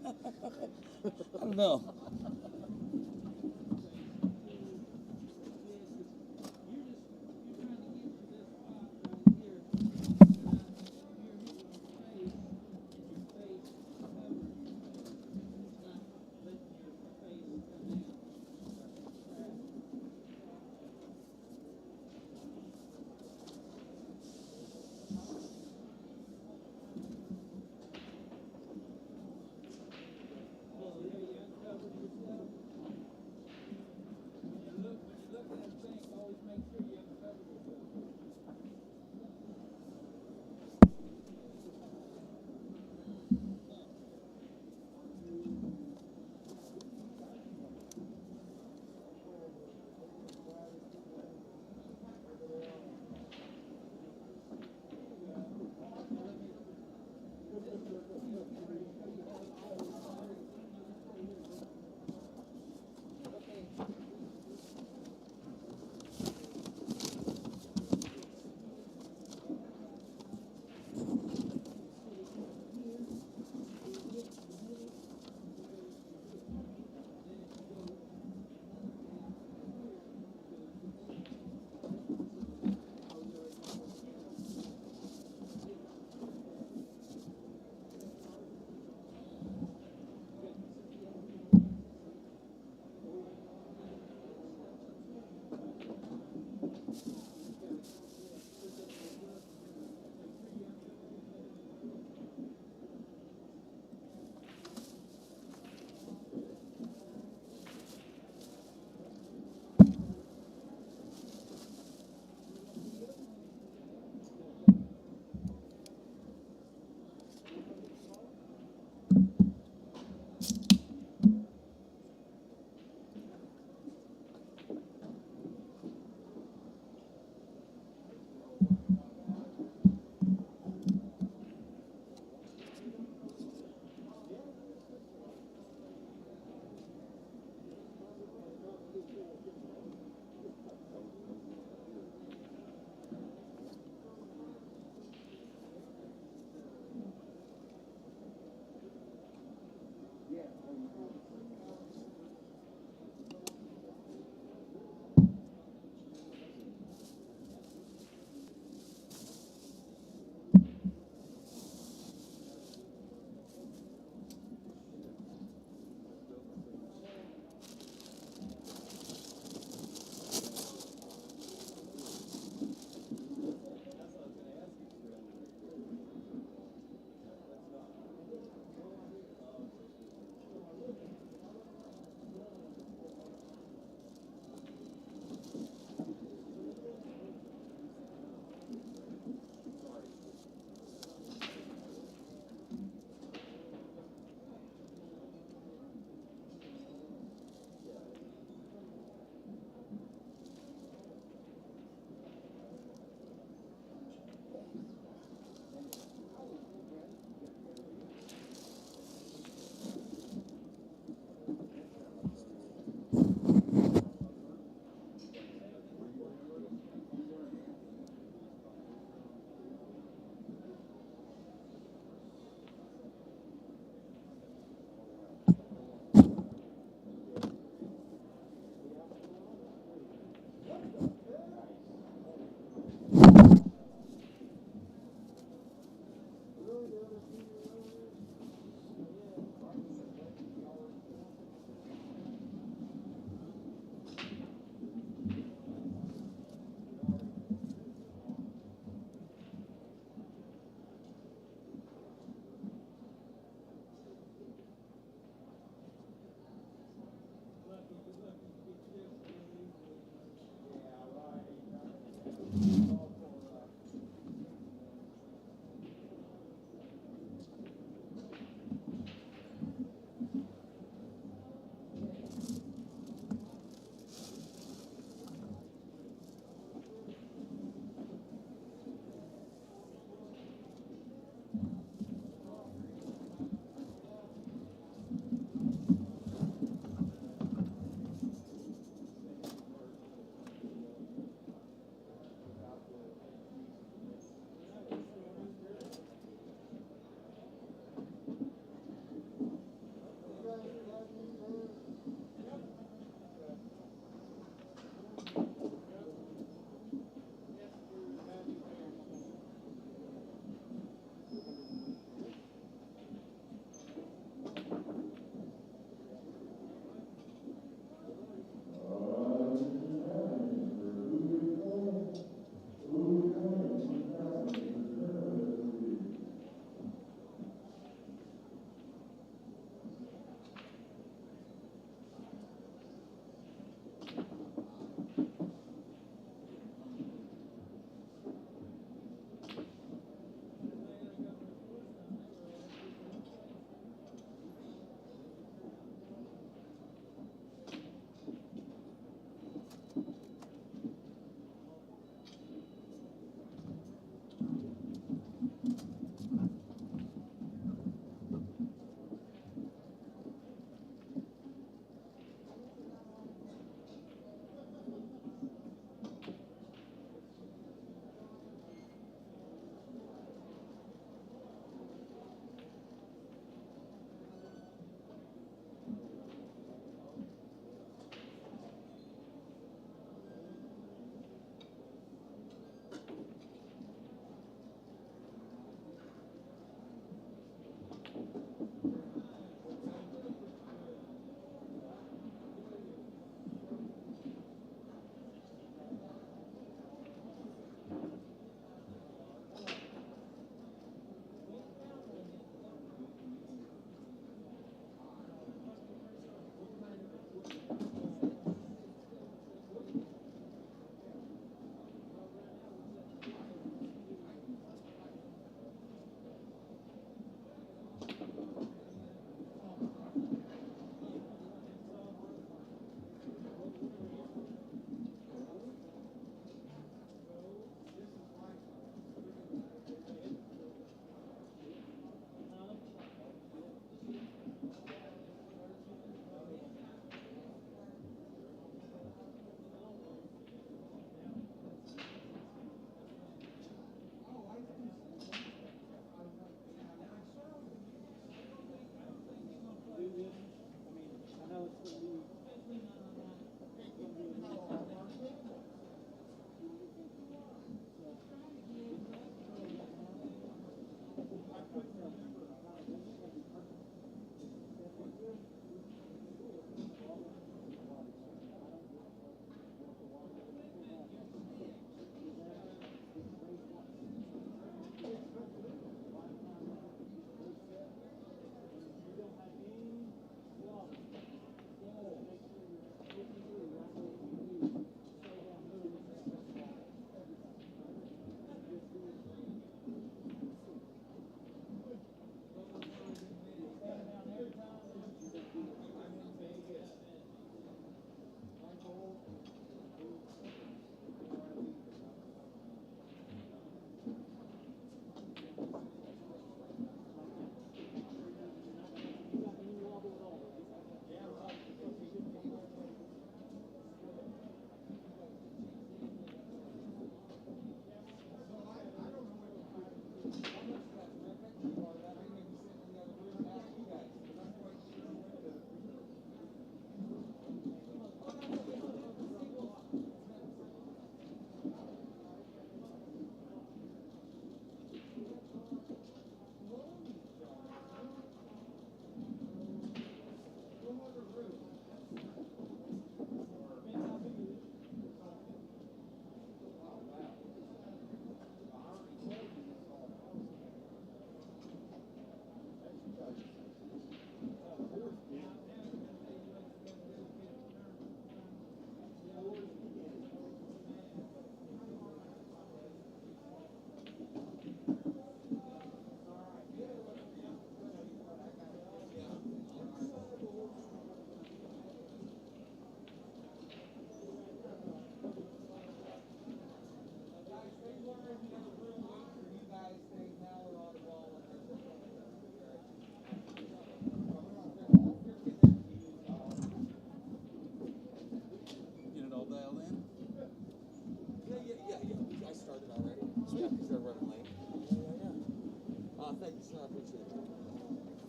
I don't know.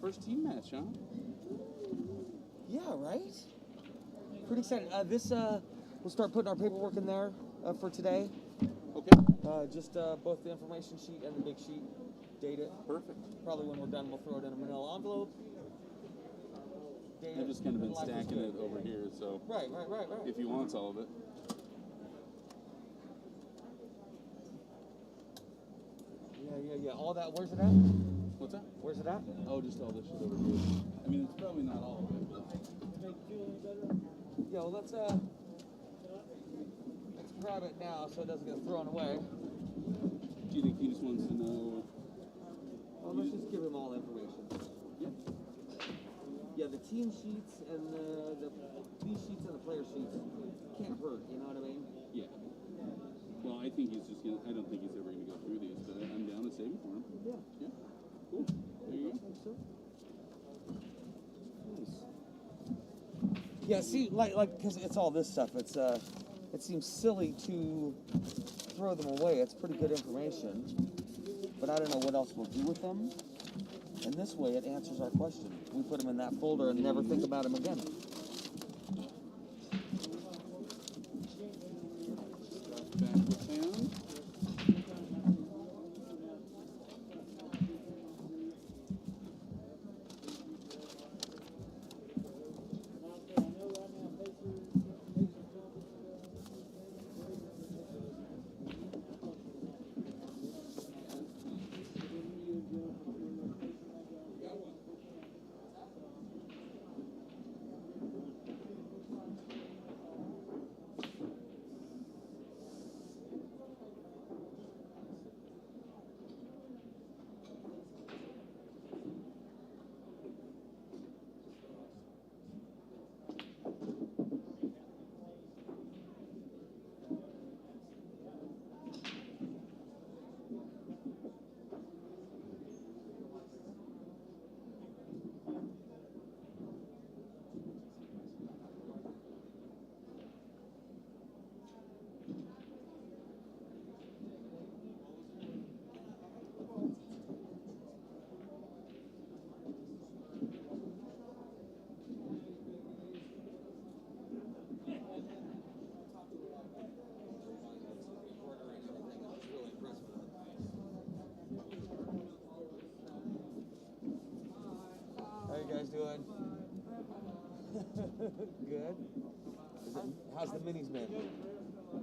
First team match, huh? Yeah, right? Pretty excited. we'll start putting our paperwork in there for today. Okay. Just both the information sheet and the big sheet. Date it. Perfect. Probably when we're done, we'll throw it in a manila envelope. I've just kind of been stacking it over here, so. Right. If he wants all of it. Yeah. All that, where's it at? What's that? Where's it at? Oh, just all this shit over here. I mean, it's probably not all of it, but. Yeah, well, let's grab it now so it doesn't get thrown away. Do you think he just wants to know? Well, let's just give him all the information. Yeah. Yeah, the team sheets and the these sheets and the player sheets can't hurt, you know what I mean? Yeah. Well, I think he's just gonna. I don't think he's ever gonna go through these, but I'm down to save it for him. Yeah. Yeah. Cool. There you go. Thanks, sir. Nice. Yeah, see, like, because it's all this stuff. It's it seems silly to throw them away. It's pretty good information, but I don't know what else we'll do with them. And this way, it answers our question. We put them in that folder and never think about them again. Back with him. How you guys doing? Good. How's the minis been?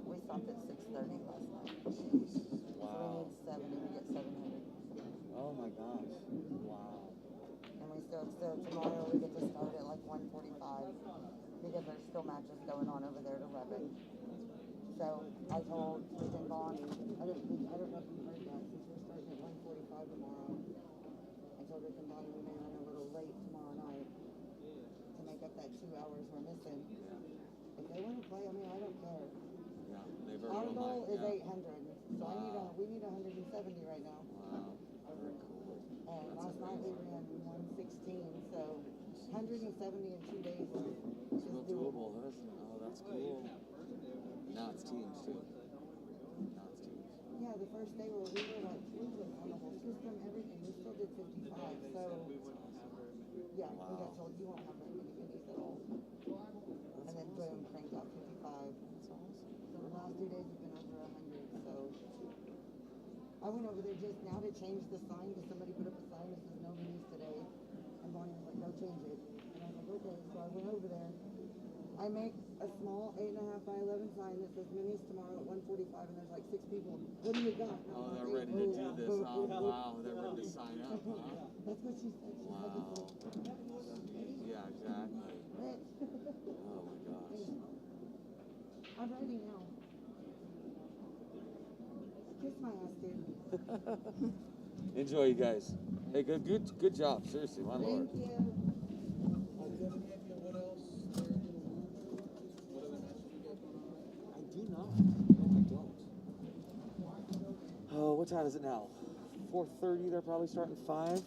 We stopped at 6:30 last night. Jeez. Wow. Wow. So we need 70 to get 700. Oh my gosh. Wow. And we still, so tomorrow we get to start at like 1:45 because there's still matches going on over there at 11. So I told Rick and Bonnie, I don't know if you heard that, since we're starting at 1:45 tomorrow, I told Rick and Bonnie we may run a little late tomorrow night to make up that 2 hours we're missing. If they want to play, I mean, I don't care. Yeah, they've Our earned goal is yeah. 800, so we need 170 right now. Wow. Very cool. And last night we ran 116, so 170 in 2 days is Still doable. That's cool. Now it's teams too. Now it's teams. Yeah, the first day where we were like fluent on the whole system, everything, we still did 55. So yeah, Wow. we got told you won't have very many minis at all. And then boom, cranked out 55. That's awesome. So the last 2 days have been over 100. So I went over there just now to change the sign because somebody put up a sign that says no minis today. And Bonnie was like, go change it. And I was like, okay. So I went over there. I make a small 8.5 by 11 sign that says minis tomorrow at 1:45, and there's like 6 people. What do you got? Oh, they're ready to do this. Oh, wow. They're ready to sign up, huh? That's what she said. She Wow. Yeah, exactly. Rich. Oh my gosh. I'm ready now. Kiss my ass, dude. Enjoy, you guys. Hey, good job. Seriously, my lord. Thank you. I do not. No, I don't. Oh, what time is it now? 4:30. They're probably starting 5.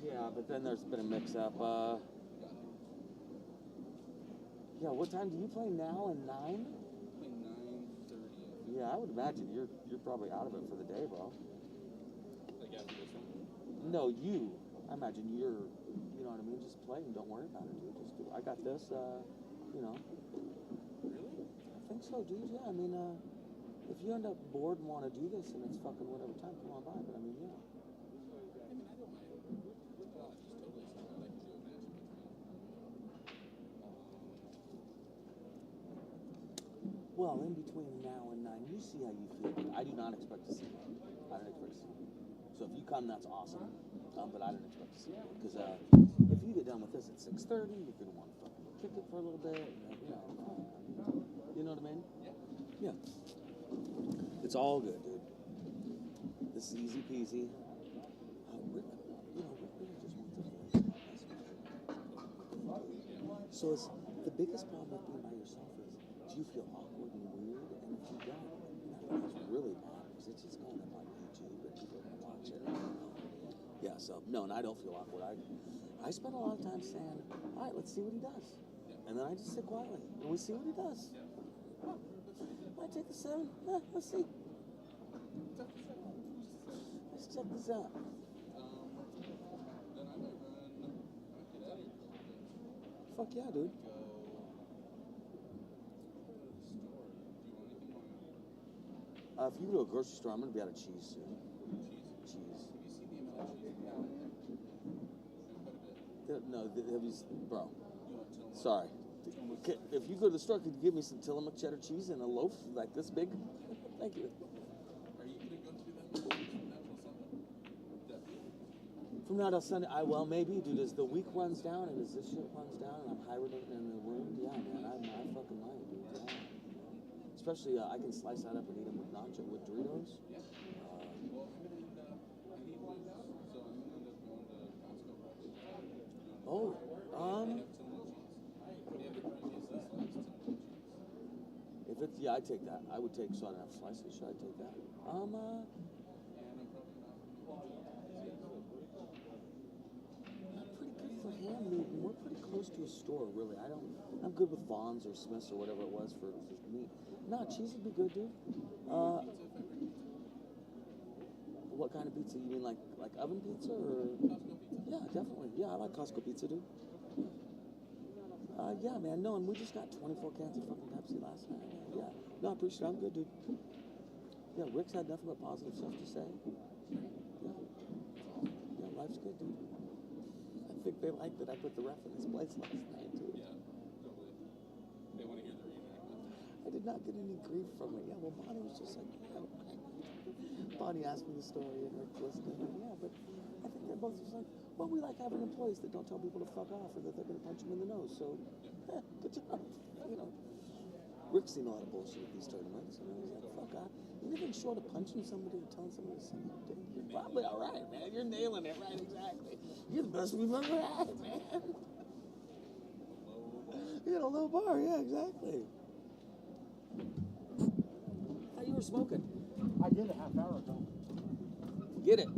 Yeah, but then there's been a mix-up. Yeah, what time do you play now? And 9? 9:30. Yeah, I would imagine you're probably out of it for the day, bro. Like after this one? No, you. I imagine you're, you know what I mean, just play and don't worry about it, dude. Just do, I got this, you know. Really? I think so, dude, yeah. I mean, if you end up bored and want to do this and it's fucking whatever time, come on by. But I mean, yeah. I mean, I don't mind. Just totally something I like to do a match in between. Well, in between now and 9, you see how you feel. I do not expect to see you. I don't expect to see you. So if you come, that's awesome. But I don't expect to see you. Because if you get done with this at 6:30, you're going to want to fucking kick it for a little bit. You know what I mean? Yeah. It's all good, dude. This is easy peasy. Rick, you know, Rick really just wants to play. So it's, the biggest problem with being by yourself is, do you feel awkward and weird? And if you don't, that's really bad because it's just going up on YouTube and people are gonna watch it. Yeah, so no, and I don't feel awkward. I spend a lot of time saying, all right, let's see what he does. And then I just sit quietly and we see what he does. Oh, I take the 7. Let's see. Let's check this out. Then I might run. I might get out of here for a little bit. Fuck yeah, dude. Go to the store. Do you want anything more? If you go to a grocery store, I'm gonna be out of cheese soon. Cheese? Cheese. Have you seen the amount of cheese we have in there? Quite a bit. No, have you, bro? You want Tillamook? Sorry. If you go to the store, could you give me some Tillamook cheddar cheese and a loaf like this big? Thank you. Are you gonna go through that from now till Sunday? Definitely. From now till Sunday, well, maybe, dude. As the week runs down and as this shit runs down and I'm hibernating in the room, yeah, man, I fucking might, dude. Yeah. Especially, I can slice that up and eat them with nacho, with Doritos. Yeah. Well, I'm gonna end up. I need loose, so I'm gonna end up going to Costco probably. Oh, They have Tillamook cheese. They have the crunchiest, sliced Tillamook cheese. if it's, yeah, I'd take that. I would take, so I don't have slices. Should I take that? And I'm probably not. I'm pretty good for hand meat, and we're pretty close to a store, really. I'm good with Vaughn's or Smith's or whatever it was for meat. No, cheese would be good, dude. What kind of pizza? You mean like oven pizza or? Costco pizza. Yeah, definitely. Yeah, I like Costco pizza, dude. Yeah, man. No, and we just got 24 cans of fucking Pepsi last night. Yeah. No, I appreciate it. I'm good, dude. Yeah, Rick's had nothing but positive stuff to say. Yeah. Yeah, life's good, dude. I think they like that I put the ref in this place last night, too. Yeah, totally. They want to hear the reenactment. I did not get any grief from it. Yeah, well, Bonnie was just like, yeah. Bonnie asked me the story and Rick listened. And yeah, but I think they're both just like, well, we like having employees that don't tell people to fuck off or that they're going to punch them in the nose. So, good job. You know, Rick's seen a lot of bullshit at these tournaments. And I was like, fuck off. Anything short of punching somebody or telling somebody to suck your dick, you're probably all right, man. You're nailing it right, exactly. You're the best we've ever had, man. You had a low bar, yeah, exactly. Thought you were smoking. I did a half hour ago. Get it.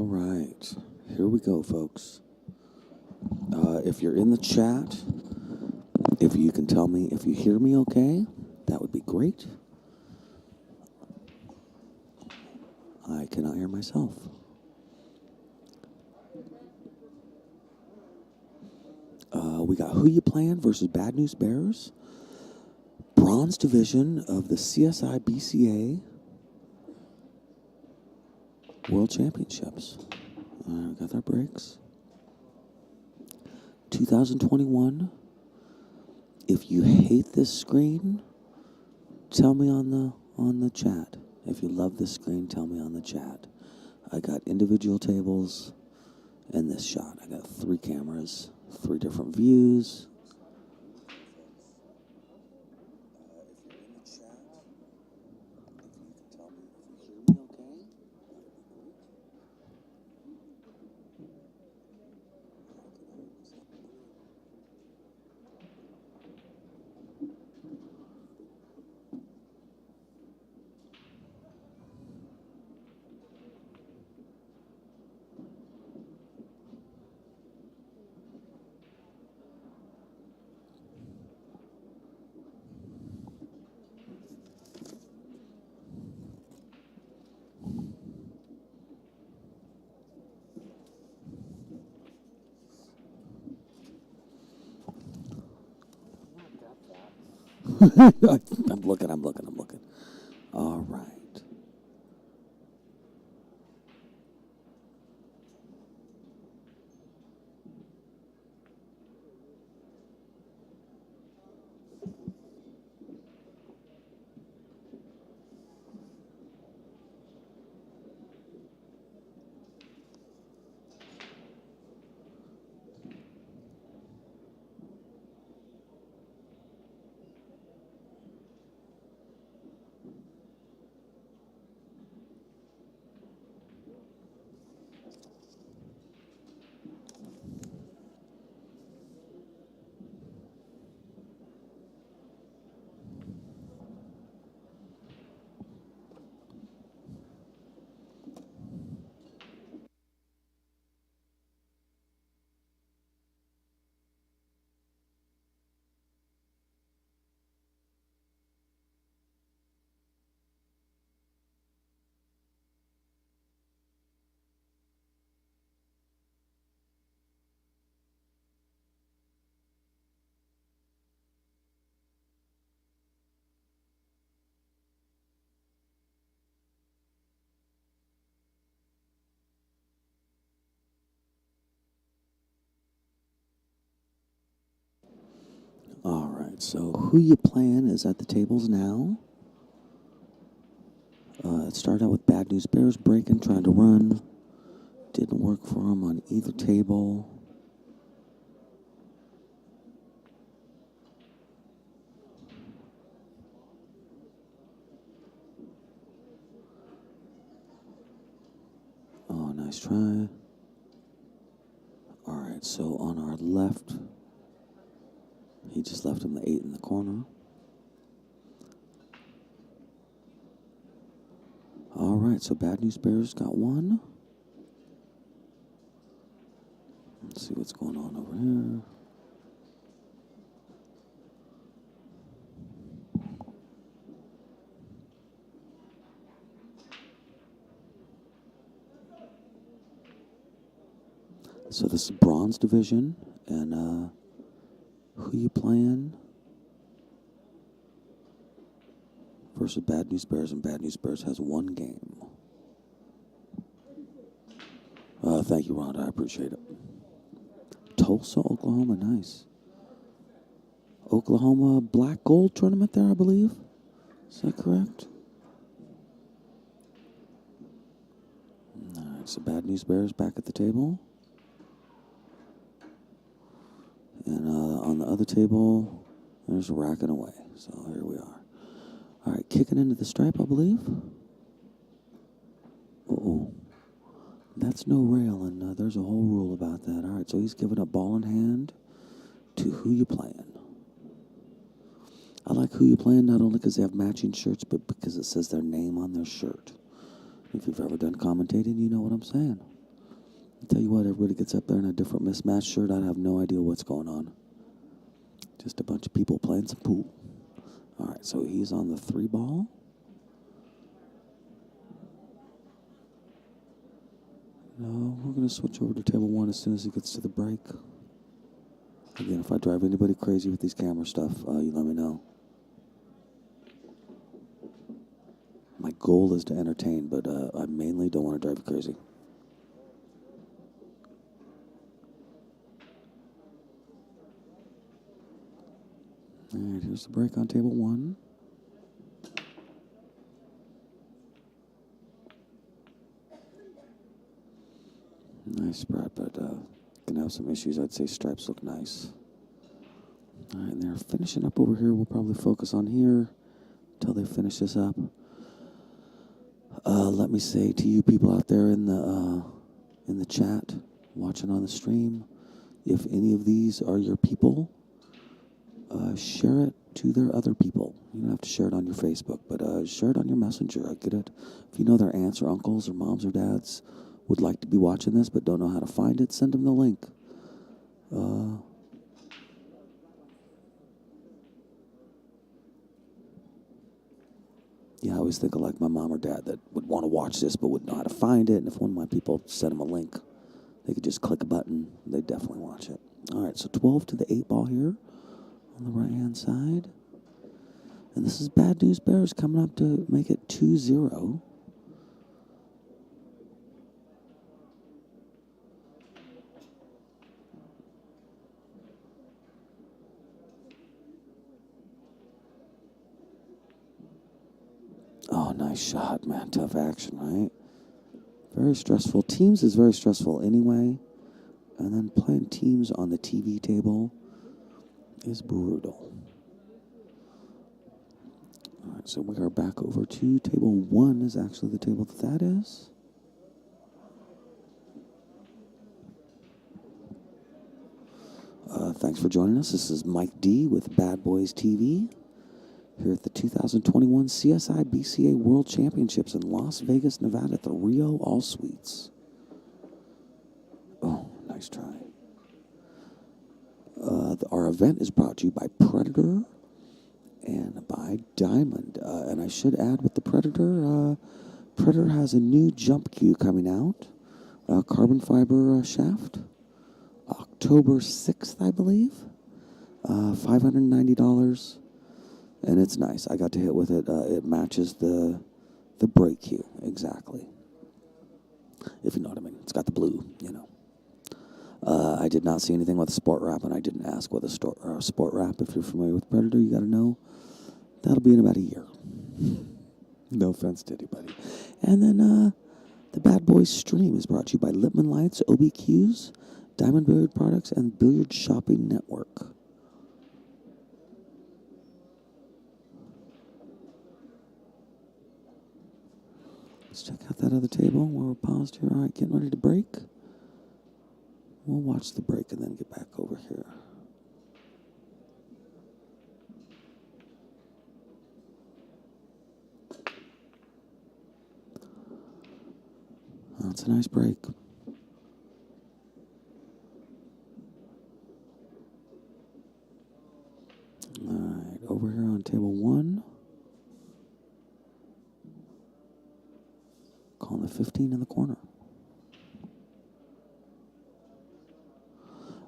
All right. Here we go, folks. If you're in the chat, if you can tell me if you hear me okay, that would be great. I cannot hear myself. We got Who You Playin' versus Bad News Bears. Bronze division of the CSI BCA World Championships. We got our breaks. 2021. If you hate this screen, tell me on the chat. If you love this screen, tell me on the chat. I got individual tables and this shot. I got 3 cameras, 3 different views. If you're in the chat, if you can tell me if you hear me okay, that would be great. I'm looking. All right. All right. So Who You Playin' is at the tables now. It started out with Bad News Bears breaking, trying to run. Didn't work for him on either table. Oh, nice try. All right, so on our left, he just left him the 8 in the corner. All right, so Bad News Bears got 1. Let's see what's going on over here. So this is bronze division, and Who You Playin' versus Bad News Bears, and Bad News Bears has 1 game. Thank you, Rhonda. I appreciate it. Tulsa, Oklahoma, nice. Oklahoma Black Gold tournament there, I believe. Is that correct? All right, so Bad News Bears back at the table. And on the other table, there's racking away. So here we are. All right, kicking into the stripe, I believe. Uh-oh. That's no rail, and there's a whole rule about that. All right, so he's giving up ball in hand to Who You Playin'. I like Who You Playin' not only because they have matching shirts, but because it says their name on their shirt. If you've ever done commentating, you know what I'm saying. I'll tell you what, everybody gets up there in a different mismatched shirt. I'd have no idea what's going on. Just a bunch of people playing some pool. All right, so he's on the 3 ball. No, we're going to switch over to table 1 as soon as he gets to the break. Again, if I drive anybody crazy with these camera stuff, you let me know. My goal is to entertain, but I mainly don't want to drive you crazy. All right, here's the break on table 1. Nice spread, but gonna have some issues. I'd say stripes look nice. All right, and they're finishing up over here. We'll probably focus on here until they finish this up. Let me say to you people out there in the chat, watching on the stream, if any of these are your people, share it to their other people. You don't have to share it on your Facebook, but share it on your messenger. I get it. If you know their aunts or uncles or moms or dads would like to be watching this but don't know how to find it, send them the link. Yeah, I always think of like my mom or dad that would want to watch this but wouldn't know how to find it. And if one of my people sent them a link, they could just click a button. They'd definitely watch it. All right, so 12 to the 8 ball here on the right-hand side. And this is Bad News Bears coming up to make it 2-0. Oh, nice shot, man. Tough action, right? Very stressful. Teams is very stressful anyway. And then playing teams on the TV table is brutal. All right, so we are back over to table 1 is actually the table that is. Thanks for joining us. This is Mike D with Bad Boys TV here at the 2021 CSI BCA World Championships in Las Vegas, Nevada at the Rio All Suites. Oh, nice try. Our event is brought to you by Predator and by Diamond. And I should add with the Predator, Predator has a new jump cue coming out, carbon fiber shaft, October 6th, I believe, $590, and it's nice. I got to hit with it. It matches the break cue exactly, if you know what I mean. It's got the blue, you know. I did not see anything with a sport wrap, and I didn't ask with a sport wrap. If you're familiar with Predator, you got to know that'll be in about a year. No offense to anybody. And then the Bad Boys stream is brought to you by Lipman Lights, OBQs, Diamond Billiard Products, and Billiard Shopping Network. Let's check out that other table where we're paused here. All right, getting ready to break. We'll watch the break and then get back over here. That's a nice break. All right, over here on table 1. Calling the 15 in the corner.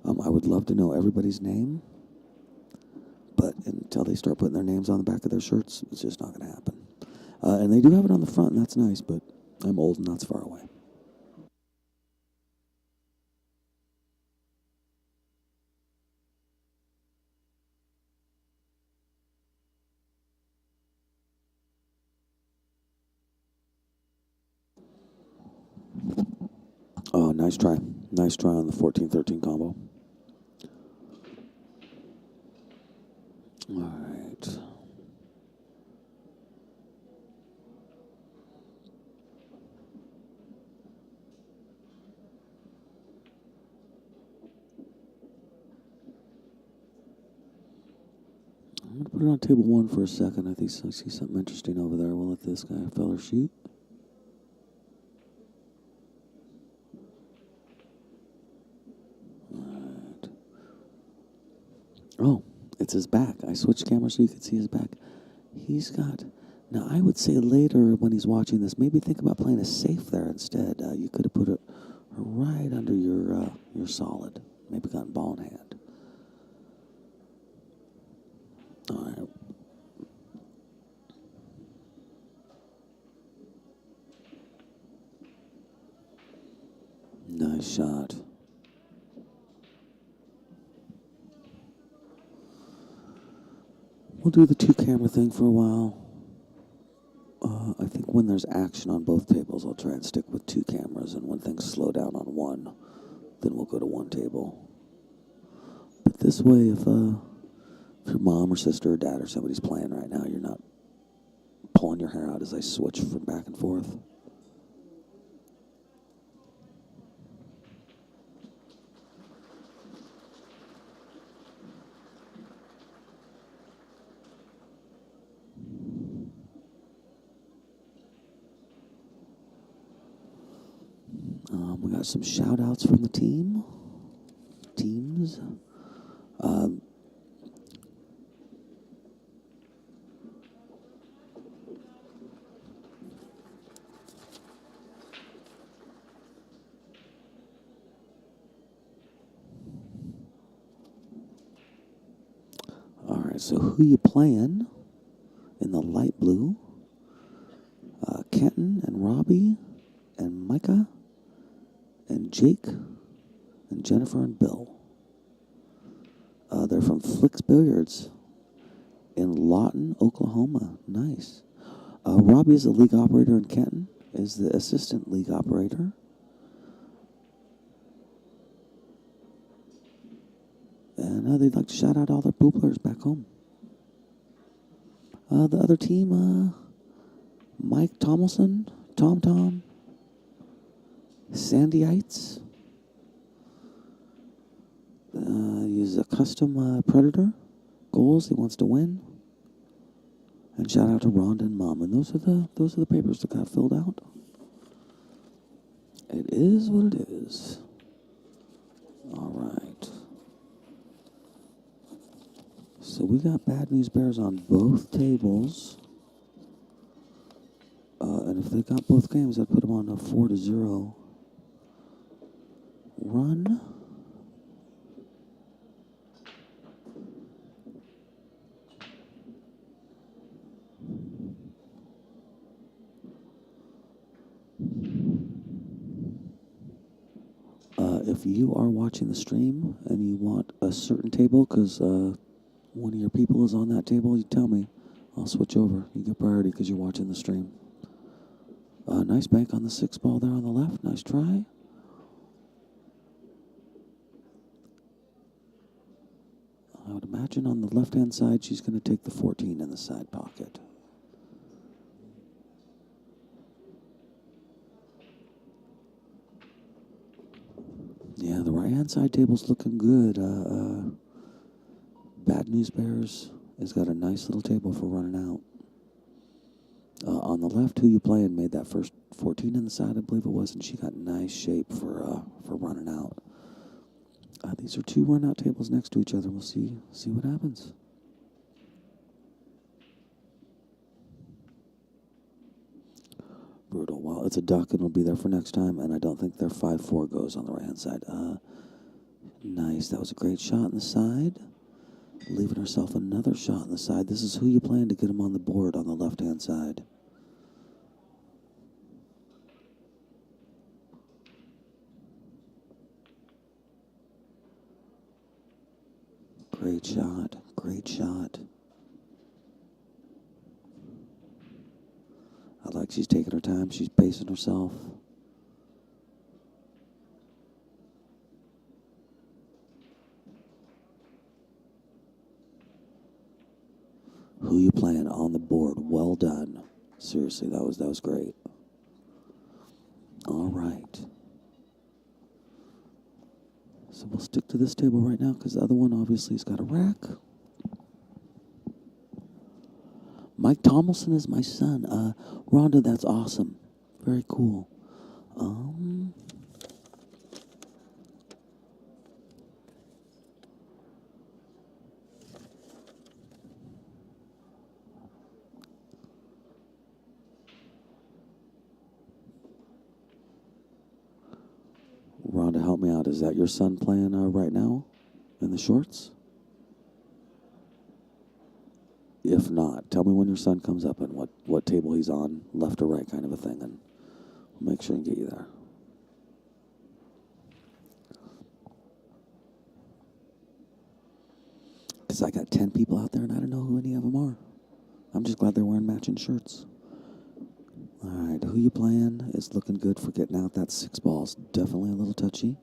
I would love to know everybody's name, but until they start putting their names on the back of their shirts, it's just not going to happen. And they do have it on the front, and that's nice, but I'm old and that's far away. Oh, nice try. Nice try on the 14-13 combo. All right. I'm going to put it on table 1 for a second. I think I see something interesting over there. We'll let this guy feller shoot. It's his back. I switched cameras so you could see his back. He's got. Now, I would say later when he's watching this, maybe think about playing a safe there instead. You could have put it right under your solid. Maybe gotten ball in hand. All right. Nice shot. We'll do the two-camera thing for a while. I think when there's action on both tables, I'll try and stick with two cameras, and when things slow down on one, then we'll go to one table. But this way, if your mom or sister or dad or somebody's playing right now, you're not pulling your hair out as I switch from back and forth. We got some shout outs from the teams. All right, so who you playing in the light blue? Kenton and Robbie and Micah and Jake and Jennifer and Bill. They're from Flicks Billiards in Lawton, Oklahoma. Nice. Robbie is the league operator and Kenton is the assistant league operator. And they'd like to shout out all their pool players back home. The other team, Mike Tomlinson, Tom, Sandyites. He's a custom Predator. Goals, he wants to win. And shout out to Rhonda and Mom. And those are the papers that got filled out. It is what it is. All right. So we got Bad News Bears on both tables. And if they got both games, I'd put them on a 4-0 run. If you are watching the stream and you want a certain table because one of your people is on that table, you tell me. I'll switch over. You get priority because you're watching the stream. Nice bank on the 6 ball there on the left. Nice try. I would imagine on the left-hand side, she's going to take the 14 in the side pocket. Yeah, the right-hand side table's looking good. Bad News Bears has got a nice little table for running out. On the left, who you playing made that first 14 in the side, I believe it was, and she got nice shape for running out. These are two run-out tables next to each other. We'll see what happens. Brutal. Well, it's a duck, and it'll be there for next time, and I don't think their 5-4 goes on the right-hand side. Nice. That was a great shot on the side. Leaving herself another shot on the side. This is who you plan to get him on the board on the left-hand side. Great shot. Great shot. I like she's taking her time. She's pacing herself. Who you playing on the board? Well done. Seriously, that was great. All right. So we'll stick to this table right now because the other one obviously has got a rack. Mike Tomlinson is my son. Rhonda, that's awesome. Very cool. me out. Is that your son playing right now in the shorts? If not, tell me when your son comes up and what table he's on, left or right kind of a thing, and we'll make sure and get you there. Because I got 10 people out there and I don't know who any of them are. I'm just glad they're wearing matching shirts. All right, who you playing is looking good for getting out. That 6 balls. Definitely a little touchy.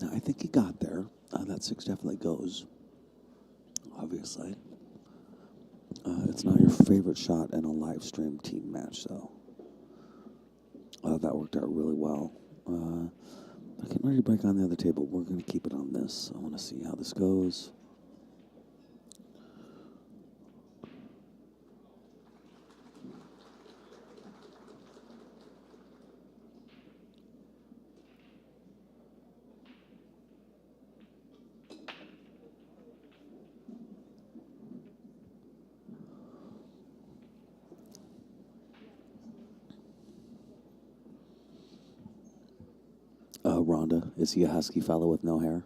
Now, I think he got there. That 6 definitely goes, obviously. It's not your favorite shot in a live stream team match, though. That worked out really well. I'm getting ready to break on the other table. We're going to keep it on this. I want to see how this goes. Rhonda, is he a husky fellow with no hair?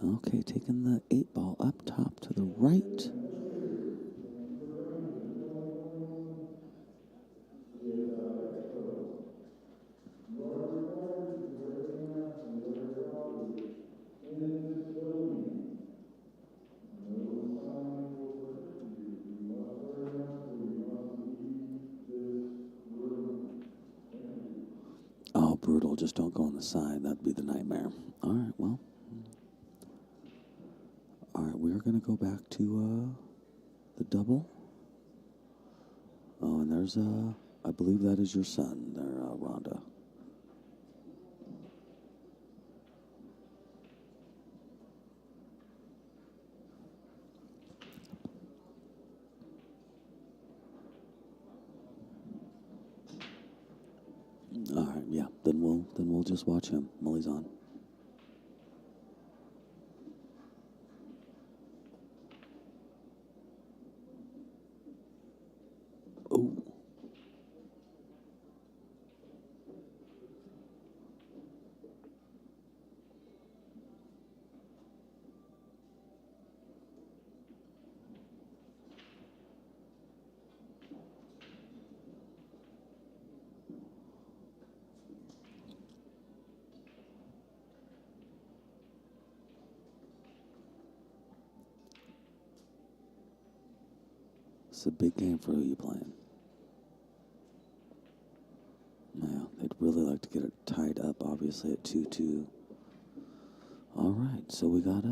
Okay, taking the 8 ball up top to the right. Oh, brutal. Just don't go on the side. That'd be the nightmare. All right, well. All right, we're going to go back to the double. Oh, and there's, I believe that is your son there, Rhonda. All right, yeah. Then we'll just watch him while he's on. Oh. It's a big game for who you playing. Yeah, they'd really like to get it tied up, obviously, at 2-2. All right, so we got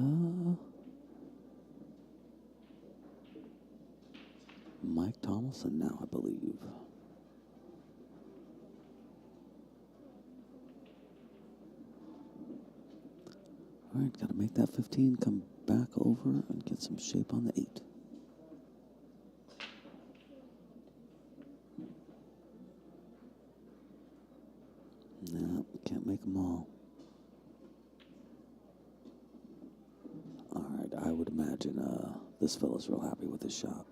Mike Tomlinson now, I believe. All right, got to make that 15, come back over and get some shape on the 8. No, can't make them all. All right, I would imagine this fella's real happy with his shot.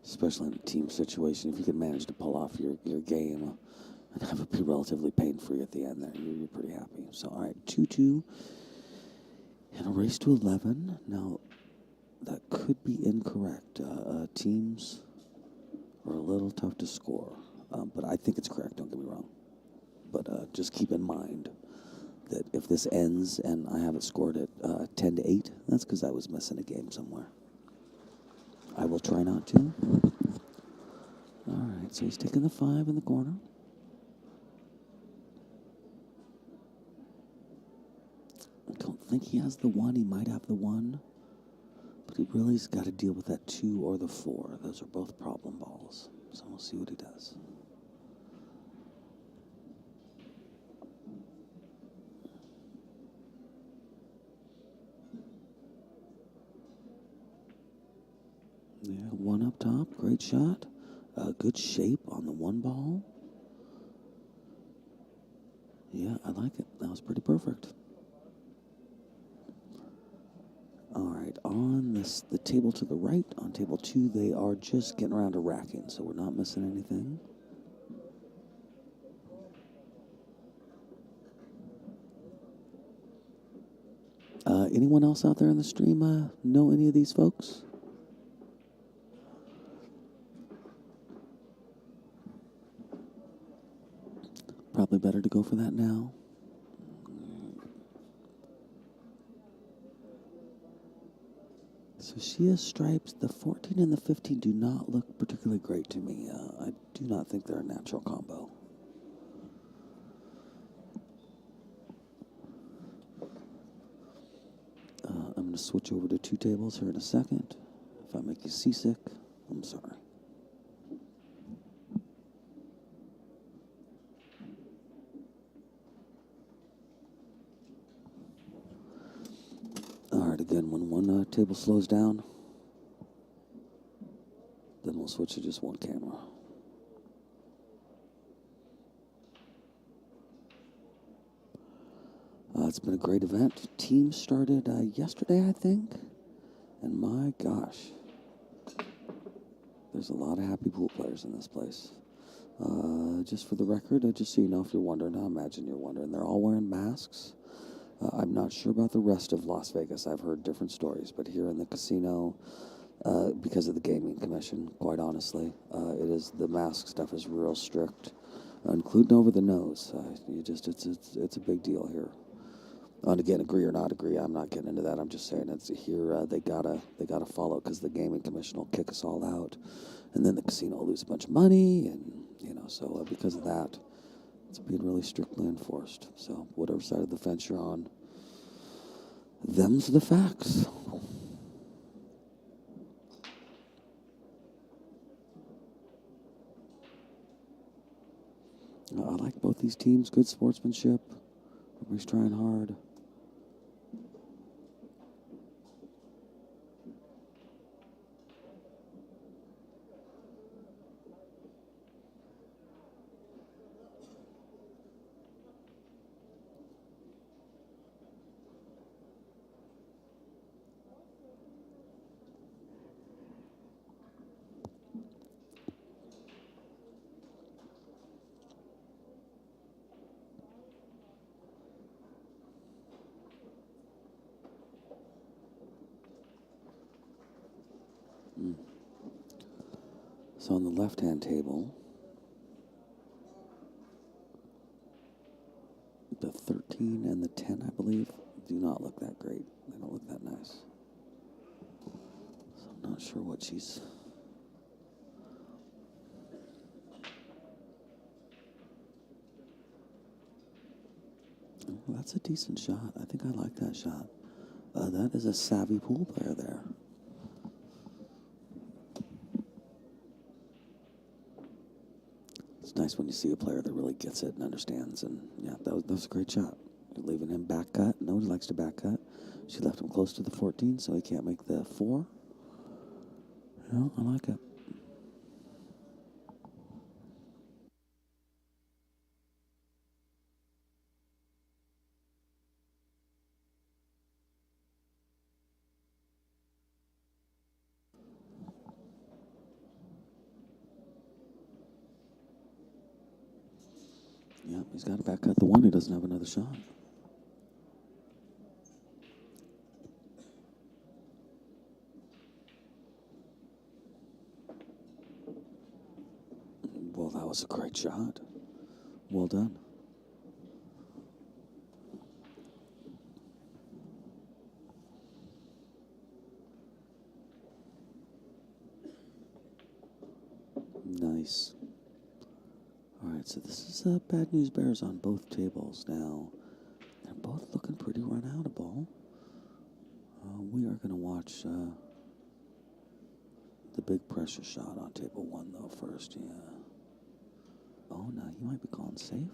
Especially in a team situation, if you can manage to pull off your game and have it be relatively pain-free at the end there, you're pretty happy. So, all right, 2-2 and a race to 11. Now, that could be incorrect. Teams are a little tough to score, but I think it's correct, don't get me wrong. But just keep in mind that if this ends and I have it scored at 10-8, that's because I was missing a game somewhere. I will try not to. All right, so he's taking the 5 in the corner. I don't think he has the 1. He might have the 1. But he really's got to deal with that 2 or the 4. Those are both problem balls. So we'll see what he does. great shot. Good shape on the one ball. Yeah, I like it. That was pretty perfect. All right, on the table to the right, on table 2, they are just getting around to racking, so we're not missing anything. Anyone else out there in the stream know any of these folks? Probably better to go for that now. So she has stripes. The 14 and the 15 do not look particularly great to me. I do not think they're a natural combo. I'm going to switch over to 2 tables here in a second. If I make you seasick, I'm sorry. All right, again, when one table slows down, then we'll switch to just one camera. It's been a great event. Team started yesterday, I think. And my gosh, there's a lot of happy pool players in this place. Just for the record, just so you know if you're wondering, I imagine you're wondering, they're all wearing masks. I'm not sure about the rest of Las Vegas. I've heard different stories, but here in the casino, because of the gaming commission, quite honestly, the mask stuff is real strict, including over the nose. It's a big deal here. And again, agree or not agree, I'm not getting into that. I'm just saying it's here. They gotta follow because the gaming commission will kick us all out, and then the casino will lose a bunch of money, and so because of that, it's being really strictly enforced. So whatever side of the fence you're on, them's the facts. I like both these teams. Good sportsmanship. Everybody's trying hard. So on the left-hand table, the 13 and the 10, I believe, do not look that great. They don't look that nice. So I'm not sure what she's... Well, that's a decent shot. I think I like that shot. That is a savvy pool player there. It's nice when you see a player that really gets it and understands. And yeah, that was a great shot. Leaving him back cut. No, he likes to back cut. She left him close to the 14, so he can't make the 4. No, I like it. Yeah, he's got to back cut the 1. He doesn't have another shot. Well, that was a great shot. Well done. Nice. All right, so this is Bad News Bears on both tables now. They're both looking pretty run-outable. We are going to watch the big pressure shot on table 1, though, first, yeah. Oh, no, he might be calling safe.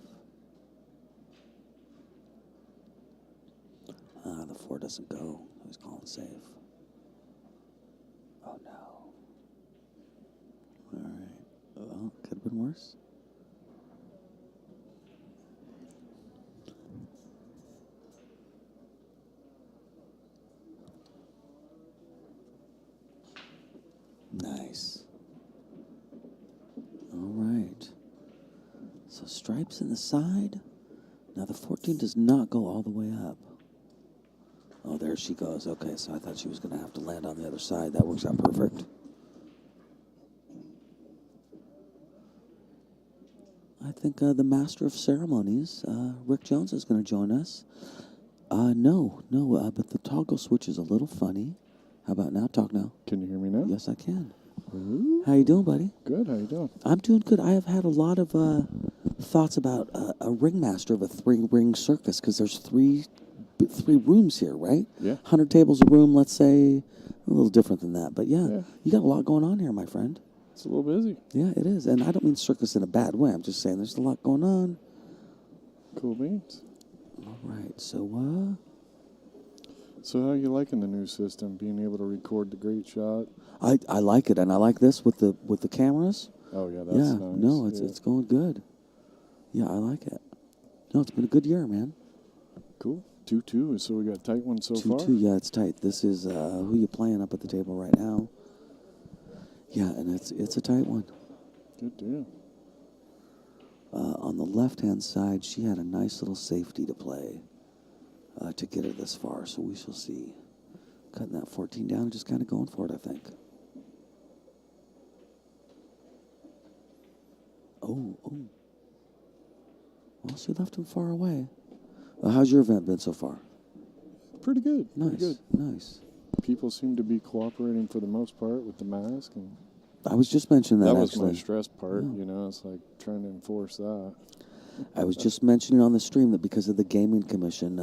The 4 doesn't go. He's calling safe. Oh, no. course. Nice. All right. So stripes in the side. Now the 14 does not go all the way up. Oh, there she goes. Okay, so I thought she was going to have to land on the other side. That works out perfect. I think the master of ceremonies, Rick Jones, is going to join us. No, but the toggle switch is a little funny. How about now? Talk now. Can you hear me now? Yes, I can. Ooh. How you doing, buddy? Good. How you doing? I'm doing good. I have had a lot of thoughts about a ringmaster of a 3-ring circus because there's three rooms here, right? Yeah. 100 tables a room, let's say. A little different than that, but yeah, you got a lot going on here, my friend. It's a little busy. Yeah, it is, and I don't mean circus in a bad way. I'm just saying there's a lot going on. Cool beans. All right, so So how you liking the new system? Being able to record the great shot? I like it, and I like this with the cameras. Oh yeah, that's Yeah, nice. no, it's going good. Yeah, I like it. No, it's been a good year, man. Cool. 2-2. So we got a tight one so far. 2-2, yeah, it's tight. This is who you playing up at the table right now. Yeah, and it's a tight one. Good deal. On the left-hand side, she had a nice little safety to play to get her this far, so we shall see. Cutting that 14 down and just kind of going for it, I think. Oh. Well, she left him far away. How's your event been so far? Pretty good. Nice, Pretty good. nice. People seem to be cooperating for the most part with the mask, and I was just mentioning that, that was actually. my stress part. Yeah. You know, it's like trying to enforce that. I was just mentioning on the stream that because of the Gaming Commission,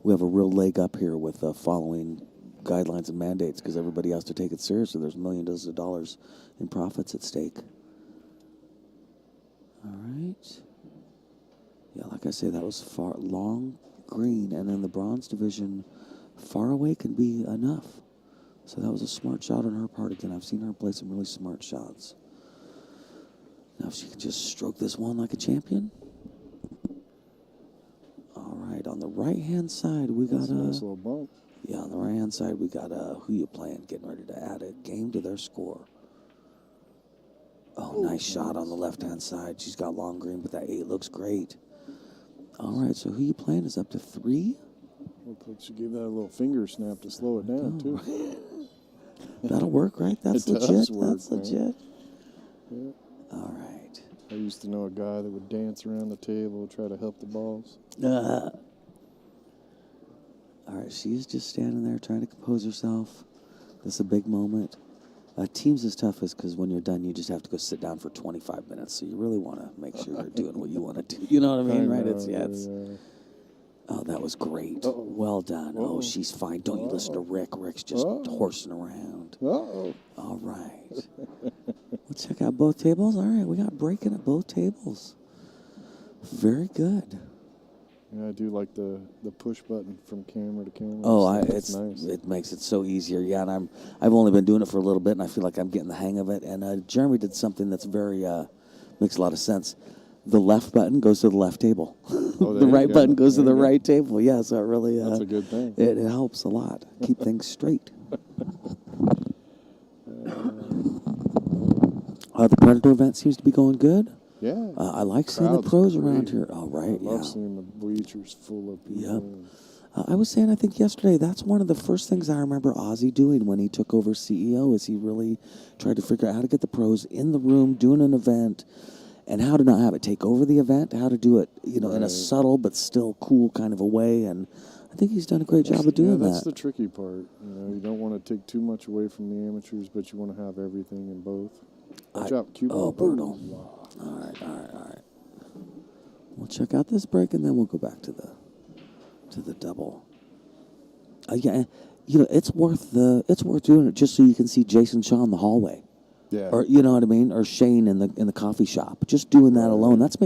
we have a real leg up here with following guidelines and mandates because everybody has to take it seriously. There's millions of dollars in profits at stake. All right. Yeah, like I say, that was far long green, and in the bronze division, far away can be enough. So that was a smart shot on her part again. I've seen her play some really smart shots. Now if she can just stroke this one like a champion. All right, on the right-hand side, we got That's a nice little bump. yeah, on the right-hand side, we got who you playing, getting ready to add a game to their score. Oh, nice shot on the left-hand side. She's got long green, but that 8 looks great. All right, so who you playing is up to 3. Looked like she gave that a little finger snap to slow it down, too. That'll work, right? That's It does legit. work, That's man. legit. Yeah. All right. I used to know a guy that would dance around the table, try to help the balls. All right, she's just standing there trying to compose herself. This is a big moment. Teams is toughest because when you're done, you just have to go sit down for 25 minutes. So you really want to make sure you're doing what you want to do. You know what I mean, right? Oh, that was great. Uh-oh. Well done. Uh-oh. Oh, she's fine. Don't you listen to Rick. Rick's just horsing around. Uh-oh. All right. We'll check out both tables. All right, we got breaking at both tables. Very good. Yeah, I do like the push button from camera to camera. Oh, It's nice. it makes it so easier. Yeah, and I've only been doing it for a little bit, and I feel like I'm getting the hang of it. And Jeremy did something that's very makes a lot of sense. The left button goes to the left table. Oh, The right button goes to There the you go. right table. Yeah, so it really That's a good thing. it helps a lot. Keep things straight. The Predator event seems to be going good. Yeah. I like seeing the Crowd's pros great. around here. Oh, right, I love yeah. seeing the bleachers full of people. Yep. I was saying, I think yesterday, that's one of the first things I remember Ozzy doing when he took over CEO, is he really tried to figure out how to get the pros in the room, doing an event, and how to not have it take over the event, how to do it, in a Right. subtle but still cool kind of a way. And I think he's done a great job of doing that's that. the tricky part. You don't want to take too much away from the amateurs, but you want to have everything in both. Watch out, cue ball. brutal. Wow. All right. We'll check out this break, and then we'll go back to the double. Yeah, it's worth doing it just so you can see Jason Shaw in the hallway. Yeah. Or you know what I mean, or Shane in the coffee shop. Just doing that alone, that's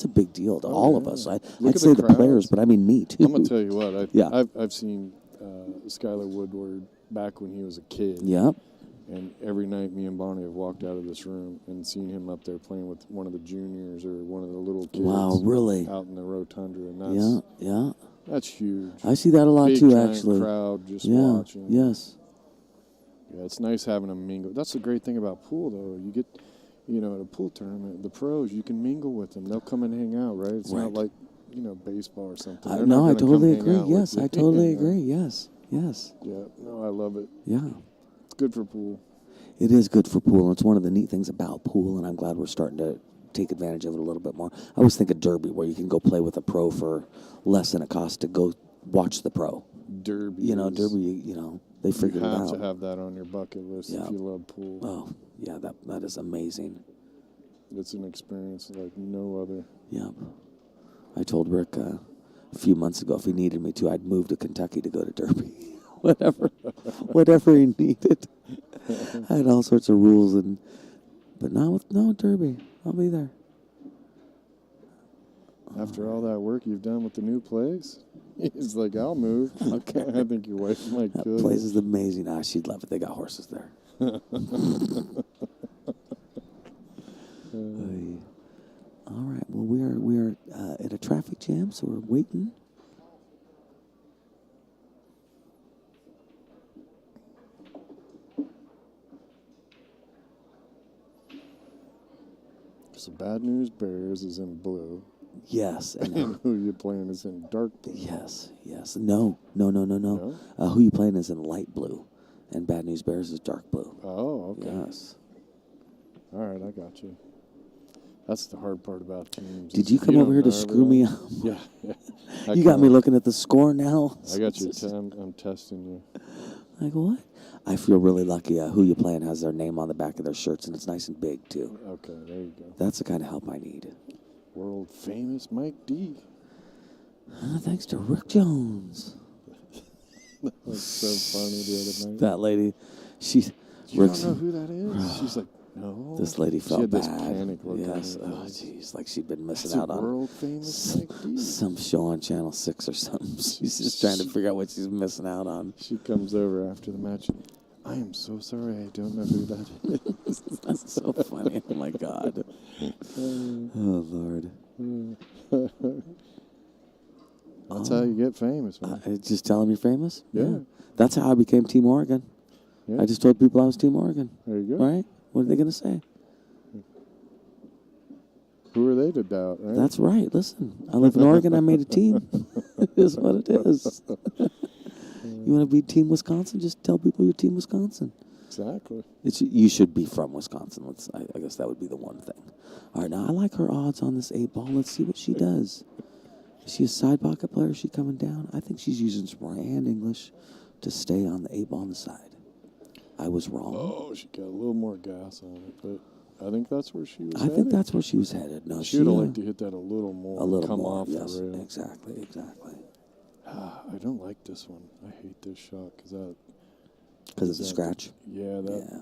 a big deal to all of us. I'd at say the the players, crowds. but I mean me too. I'm gonna tell you what. Yeah. I've seen Skylar Woodward back when he was a kid. Yep. And every night, me and Bonnie have walked out of this room and seen him up there playing with one of the juniors or one of the little kids. Wow, really? Out in the rotunda, and Yeah. that's huge. I see that a lot Big, too, giant actually. Crowd just Yeah. watching. Yes. Yeah, it's nice having them mingle. That's the great thing about pool, though. You get, at a pool tournament, the pros, you can mingle with them. They'll come and hang out, right? It's Right. not like, baseball or something. I They're not gonna totally come hang agree. out with Yes, you. I totally You know? agree. Yes. Yes. Yeah, no, I love it. Yeah. It's good for pool. It is good for pool, and it's one of the neat things about pool, and I'm glad we're starting to take advantage of it a little bit more. I always think of Derby, where you can go play with a pro for less than it costs to go watch the pro. Derby. Derby, they You figured it have out. to have that on your bucket list Yeah. if you love pool. Oh, yeah, that is amazing. It's an experience like no other. Yep. I told Rick a few months ago if he needed me to, I'd move to Kentucky to go to Derby. whatever he needed. I had all sorts of rules, but not with Derby. I'll be there. After all that work you've done with the new place, he's like, I'll move. Okay. I think your wife might That kill place you. is amazing. She'd love it. They got horses there. Hey. All right. Well, we are at a traffic jam, so we're waiting. So Bad News Bears is in blue. Yes. And And who you playing is in dark blue. yes. No. No? Who you playing is in light blue, and Bad News Bears is dark blue. Oh, okay. Yes. All right, I got you. That's the hard part about teams. Did is you if come over don't here to know screw me everyone- up? Yeah. I You got me come- looking at the score now. I got you. I'm testing you. Like what? I feel really lucky. Who you playing has their name on the back of their shirts, and it's nice and big too. Okay, there you go. That's the kind of help I need. World famous Mike D. Thanks to Rick Jones. That's so funny the other night. That lady, she. You Rick's, don't know who that is? She's like, no. this lady She felt had this bad. panic look on Yes. her Oh, face. jeez, like she'd been missing That's out a on world famous Mike D. some show on Channel 6 or something. She's just trying to figure out what she's missing out on. She comes over after the match. I am so sorry. I don't know who that is. That's so funny. Oh my God. Oh Lord. That's how you get famous, man. Just tell them you're famous. Yeah. That's how I became Team Oregon. Yeah. I just told people I was Team Oregon. There you go. Right? What are they going to say? Who are they to doubt, right? That's right. Listen, I live in Oregon. I made a team. It is what it is. You want to be Team Wisconsin? Just tell people you're Team Wisconsin. Exactly. You should be from Wisconsin. I guess that would be the one thing. All right, now I like her odds on this 8-ball. Let's see what she does. Is she a side pocket player? Is she coming down? I think she's using some right-hand English to stay on the 8-ball on the side. I was wrong. Oh, she got a little more gas on it, but I think that's where she was I think headed. that's where she was headed. No, She would have liked to hit that a little more. a little come more. off Yes, the rail. exactly. I don't like this one. I hate this shot because Because it's a scratch. Yeah, that Yeah.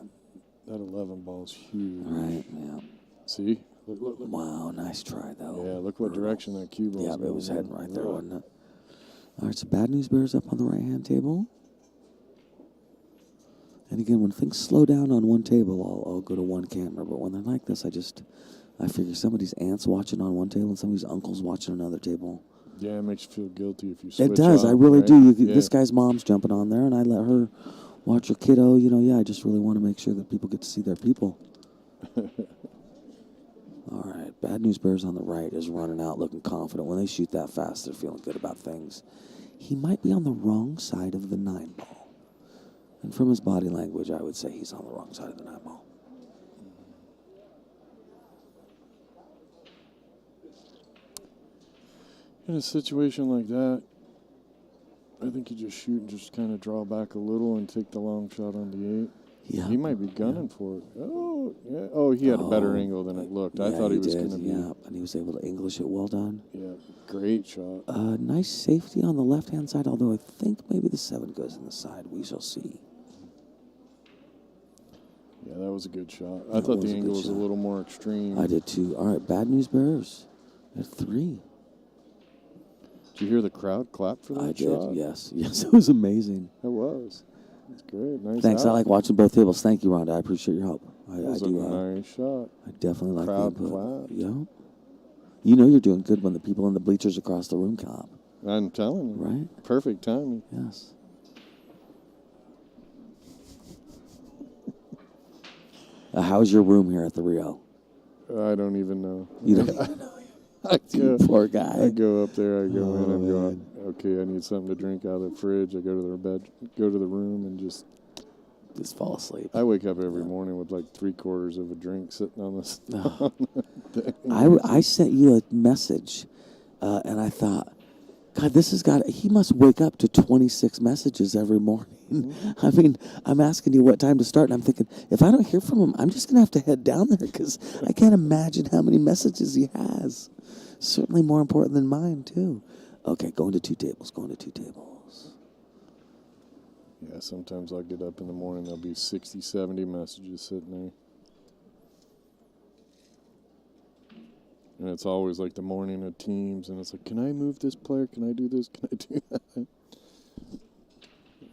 that 11 ball's huge. Right. Yeah. See? Look. Wow. Nice try though. Yeah, look what direction that cue ball's Yeah, it was going heading in. right there, wasn't it? All right, so Bad News Bears up on the right-hand table. And again, when things slow down on one table, I'll go to one camera. But when they're like this, I figure somebody's aunt's watching on one table and somebody's uncle's watching another table. Yeah, it makes you feel guilty if you switch It does. I off, really right? do. Yeah. This guy's mom's jumping on there, and I let her watch her kiddo. I just really want to make sure that people get to see their people. All right. Bad News Bears on the right is running out looking confident. When they shoot that fast, they're feeling good about things. He might be on the wrong side of the 9-ball. And from his body language, I would say he's on the wrong side of the 9-ball. In a situation like that, I think you just shoot and just kind of draw back a little and take the long shot on the 8. Yeah. He might be gunning for it. Oh, yeah. Oh, he had a better angle than it looked. I thought he was did, going to be. Yeah, and he was able to English it well done. Yeah, great shot. Nice safety on the left-hand side, although I think maybe the 7 goes in the side. We shall see. Yeah, that was a good shot. I That thought was the a good angle was a shot. little more extreme. I did too. All right, Bad News Bears at 3. Did you hear the crowd clap for that I shot? did, yes. Yes, it was amazing. It was. It's great. Nice. Thanks. I out. like watching both tables. Thank you, Rhonda. I appreciate your help. That was I a do. nice shot. I definitely like Crowd the input. clapped. Yeah. You know you're doing good when the people in the bleachers across the room clap. I'm telling you. Right? Perfect timing. Yes. How's your room here at the Rio? I don't even know. You don't even know. You poor guy. I go up there, I go in, Oh, and go, man. okay, I need something to drink out of the fridge. I go to the bed, go to the room, and just fall asleep. I wake up every morning with like 3/4 of a drink sitting on this. Oh. I sent you a message, and I thought, God, he must wake up to 26 messages every morning. Mm-hmm. I mean, I'm asking you what time to start, and I'm thinking, if I don't hear from him, I'm just going to have to head down there because I can't imagine how many messages he has. Certainly more important than mine, too. Okay, going to two tables. Yeah, sometimes I'll get up in the morning, there'll be 60, 70 messages sitting there. And it's always like the morning of teams, and it's like, can I move this player? Can I do this? Can I do that?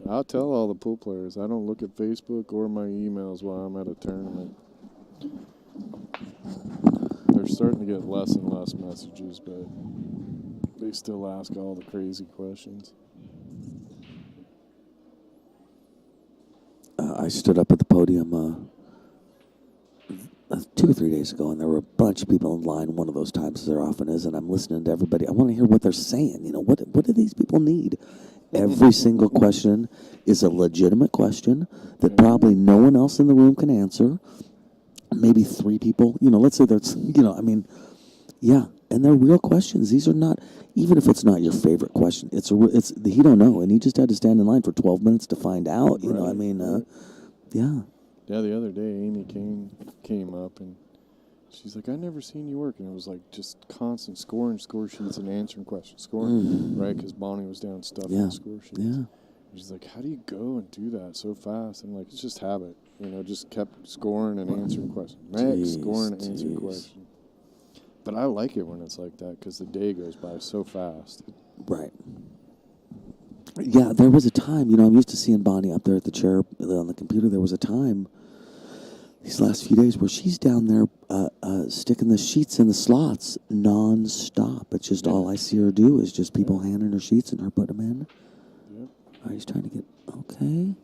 I'll tell all the pool players, I don't look at Facebook or my emails while I'm at a tournament. They're starting to get less and less messages, but they still ask all the crazy questions. I stood up at the podium 2 or 3 days ago, and there were a bunch of people in line. One of those times, as there often is, and I'm listening to everybody. I want to hear what they're saying. You know, what do these people need? Every single question is a legitimate question that probably no one else in the room can answer. Maybe 3 people. You know, let's say that's. You know, I mean, yeah, and they're real questions. These are not. Even if it's not your favorite question, he don't know, and he just had to stand in line for 12 minutes to find out. You know, I mean, yeah. Yeah, the other day, Amy came up, and she's like, I've never seen you work. And it was like just constant scoring score sheets and answering questions. Right? Because Bonnie was down stuffing score sheets. Yeah. She's like, how do you go and do that so fast? I'm like, it's just habit. You know, just kept scoring and answering questions. Next, scoring and answering questions. But I like it when it's like that because the day goes by so fast. Right. Yeah, there was a time, you know, I'm used to seeing Bonnie up there at the chair on the computer. There was a time these last few days where she's down there sticking the sheets in the slots non-stop. It's just all I see her do is just people handing her sheets and her putting them in. Yep. All right, he's trying to get, okay.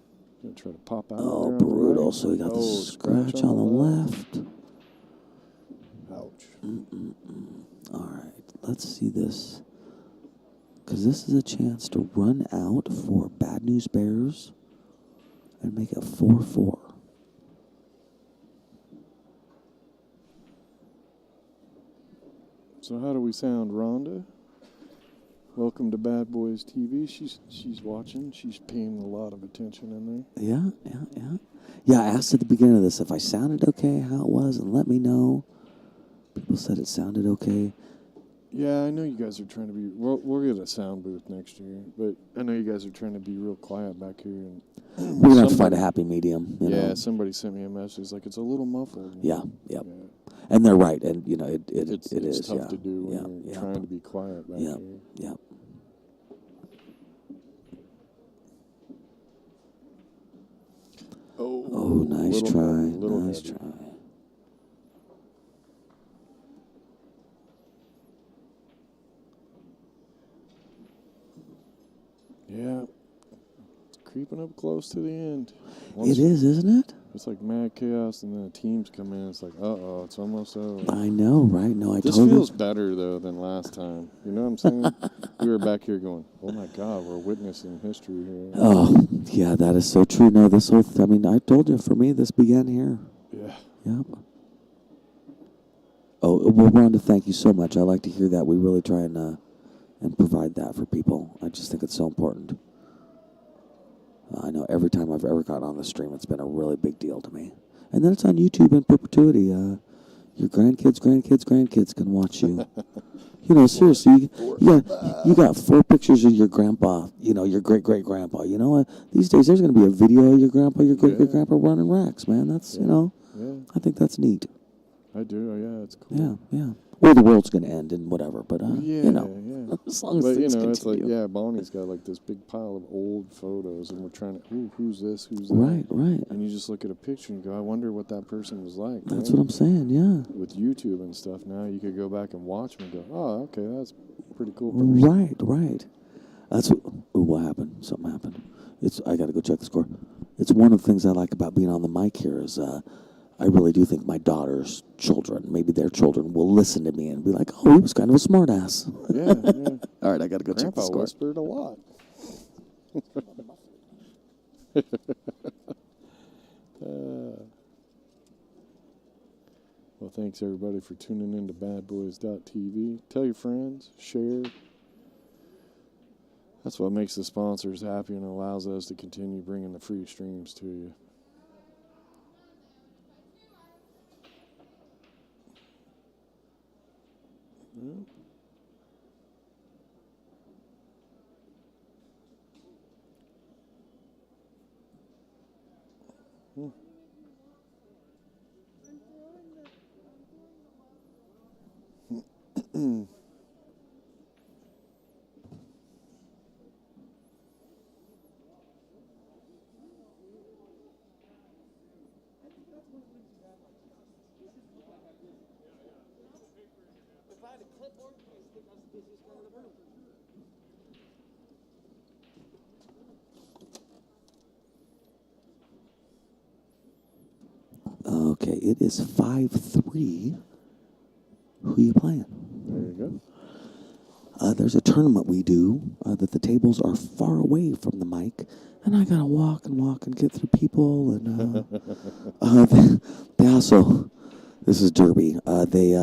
Gonna try to pop out. Oh, there on the brutal. right. So he got the Scratch scratch on the left. Ouch. All right, let's see this. Because this is a chance to run out for Bad News Bears and make it 4-4. So how do we sound, Rhonda? Welcome to Bad Boys TV. She's watching. She's paying a lot of attention in there. Yeah. Yeah, I asked at the beginning of this if I sounded okay, how it was, and let me know. People said it sounded okay. Yeah, I know you guys are trying to be. We'll get a sound booth next year, but I know you guys are trying to be real quiet back here. And We're going to have to find a happy medium. You know? Somebody sent me a message like it's a little muffled. Yeah. And they're right, and you know it It's is tough to do when you're yeah. trying to be quiet back here. Yeah. Oh, nice try. Nice try. Yeah. It's creeping up close to the end. It is, isn't it? It's like mad chaos, and then the teams come in. It's like, it's almost over. I know, right? No, This feels better, though, than last time. You know what I'm saying? We were back here going, oh, my God, we're witnessing history here. Oh, yeah, that is so true. No, this whole, I mean, I told you, for me, this began here. Yeah. Yep. Oh, well, Rhonda, thank you so much. I like to hear that. We really try and provide that for people. I just think it's so important. I know every time I've ever gotten on the stream, it's been a really big deal to me. And then it's on YouTube in perpetuity. Your grandkids can watch you. You know, seriously, you got 4 pictures of your grandpa, you know, your great-great-grandpa. You know what? These days, there's going to be a video of your grandpa, your great-great-grandpa running racks, man. That's, you know, I think that's neat. I do. Yeah, it's cool. Yeah. Well, the world's gonna end and whatever, but Yeah, you know, yeah. as long as But you things know, it's like, continue. yeah, Bonnie's got like this big pile of old photos, and we're trying to, ooh, who's this, who's that? Right. And you just look at a picture and go, I wonder what that person was like. That's right? what I'm saying. Yeah. With YouTube and stuff now, you could go back and watch them and go, oh, okay, that's a pretty cool person. Right. That's what happened. Something happened. I got to go check the score. It's one of the things I like about being on the mic here is I really do think my daughter's children, maybe their children, will listen to me and be like, "Oh, he was kind of a smart ass." Yeah. All right, I got to go check the Grandpa score. whispered a lot. Well, thanks everybody for tuning in to badboys.tv. Tell your friends, share. That's what makes the sponsors happy and allows us to continue bringing the free streams to you. Okay, it is 5-3. Who you playing? There you go. There's a tournament we do that the tables are far away from the mic, and I gotta walk and get through people. And they also, this is Derby. They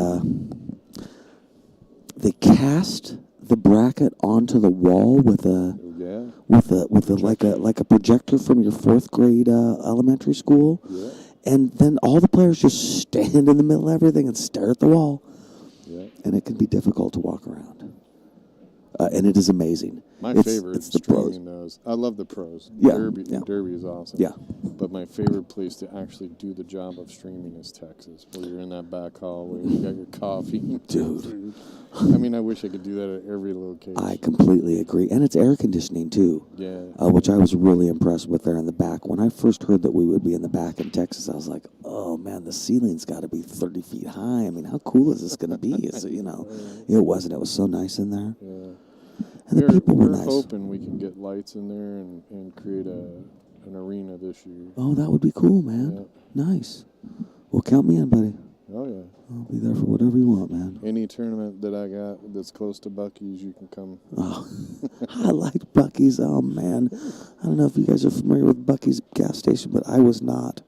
cast the bracket onto the wall with a like a projector from your 4th grade elementary school. Yeah. And then all the players just stand in the middle of everything and stare at the wall. Yeah. And it can be difficult to walk around. And it is amazing. My It's favorite the pros. streaming those. I love the pros. Yeah, Derby, yeah. Derby is awesome. Yeah. But my favorite place to actually do the job of streaming is Texas, where you're in that back hallway, you got your coffee. Dude. I mean, I wish I could do that at every location. I completely agree. And it's air conditioning, too. Yeah. Which I was really impressed with there in the back. When I first heard that we would be in the back in Texas, I was like, oh, man, the ceiling's got to be 30 feet high. I mean, how cool is this going to be? Is it, it wasn't. It was so nice in there. Yeah. And the people were We're nice. hoping we can get lights in there and create an arena this year. Oh, that would be cool, man. Yeah. Nice. Well, count me in, buddy. Oh, yeah. I'll be there for whatever you want, man. Any tournament that I got that's close to Buc-ee's, you can come. Oh, I like Buc-ee's. Oh, man. I don't know if you guys are familiar with Buc-ee's gas station, but I was not.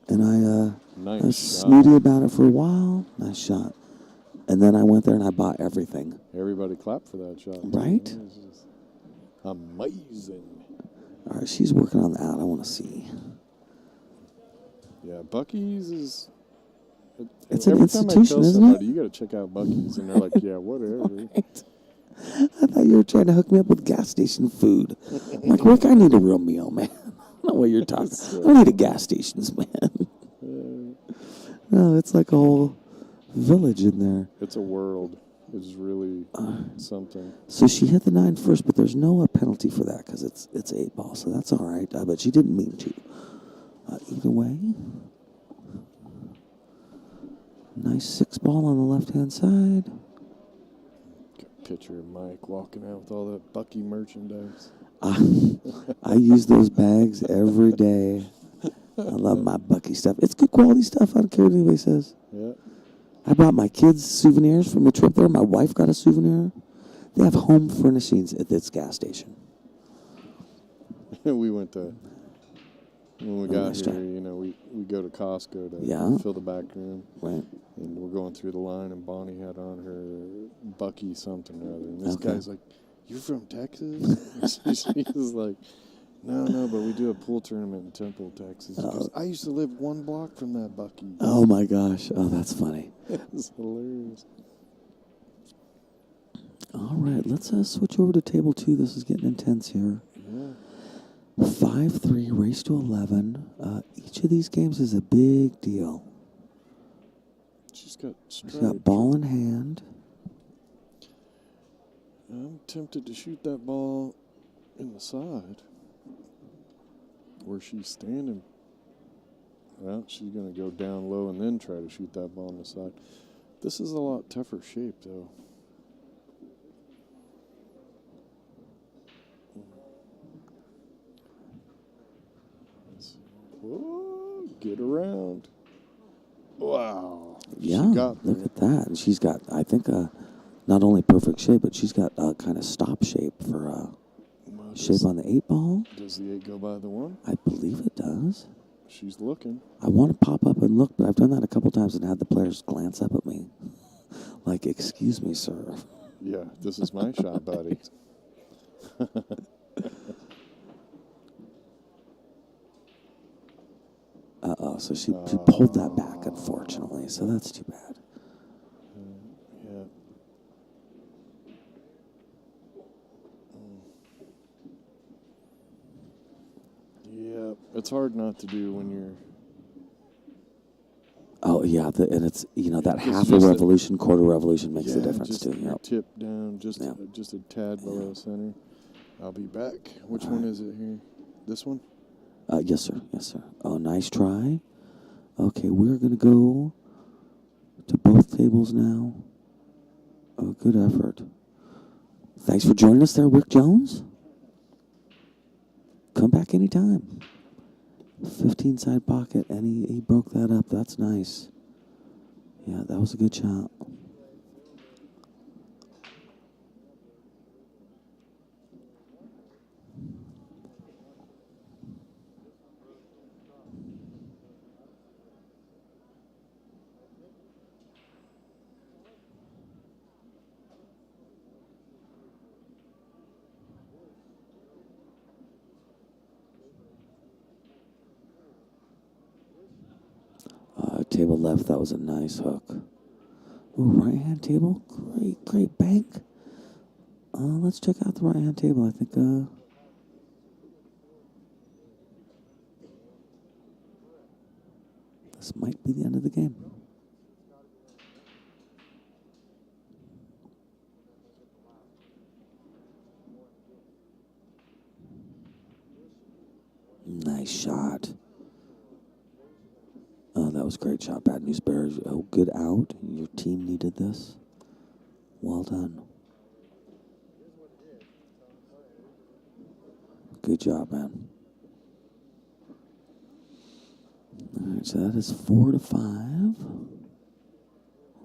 And I Nice was shot. snooty about it for a while. Nice shot. And then I went there and I bought everything. Everybody clap for that shot. Right? This is amazing. All right, she's working on that. I want to see. Yeah, Buc-ee's is... It's an every time institution, I tell isn't somebody, it? you got to check out Buc-ee's, and they're like, yeah, whatever. Right. I thought you were trying to hook me up with gas station food. I'm like, Rick, I need a real meal, man. I don't know what you're talking. I need a gas stations, man. No, it's like a whole village in there. It's a world. It's really something. So she hit the 9 first, but there's no penalty for that because it's 8 ball, so that's all right. But she didn't mean to. Either way, nice 6 ball on the left-hand side. Got a picture of Mike walking out with all that Bucky merchandise. I use those bags every day. I love my Bucky stuff. It's good quality stuff. I don't care what anybody says. Yeah. I brought my kids souvenirs from the trip there. My wife got a souvenir. They have home furnishings at this gas station. We went to, when we got nice here, try. we go to Costco to fill the back room. Right. And we're going through the line, and Bonnie had on her Bucky something or other. And this Okay. guy's like, "You're from Texas?" She's like, No, but we do a pool tournament in Temple, Texas. He goes, I used to live 1 block from that Bucky. Oh, my gosh. Oh, that's funny. It's hilarious. All right, let's switch over to table 2. This is getting intense here. Yeah. 5-3, race to 11. Each of these games is a big deal. She's got stride. She's got ball in hand. I'm tempted to shoot that ball in the side where she's standing. Well, she's going to go down low and then try to shoot that ball on the side. This is a lot tougher shape, though. Whoa, get around. Wow. Yeah, She got look there. at that. And she's got, I think, not only perfect shape, but she's got a kind of stop shape for Well, shape on the 8-ball. Does the 8 go by the 1? I believe it does. She's looking. I want to pop up and look, but I've done that a couple times and had the players glance up at me. Like, excuse me, sir. Yeah, this is my shot, buddy. Uh-oh, so she pulled that back, unfortunately, so that's too bad. Yeah. Yeah, it's hard not to do when you're. Oh, yeah, and it's, that It's half a just revolution, quarter revolution makes the difference, just too. your Yep. tip down, just Yeah. just a tad below center. I'll be back. Which one is it here? This one? Yes, sir. Yes, sir. Oh, nice try. Okay, we're going to go to both tables now. Oh, good effort. Thanks for joining us there, Rick Jones. Come back anytime. 15 side pocket, and he broke that up. That's nice. Yeah, that was a good shot. Table left, that was a nice hook. Ooh, right hand table. Great bank. Let's check out the right hand table. I think this might be the end of the game. Nice shot. Oh, that was a great shot. Bad News Bears. Oh, good out. Your team needed this. Well done. Good job, man. All right, so that is 4-5.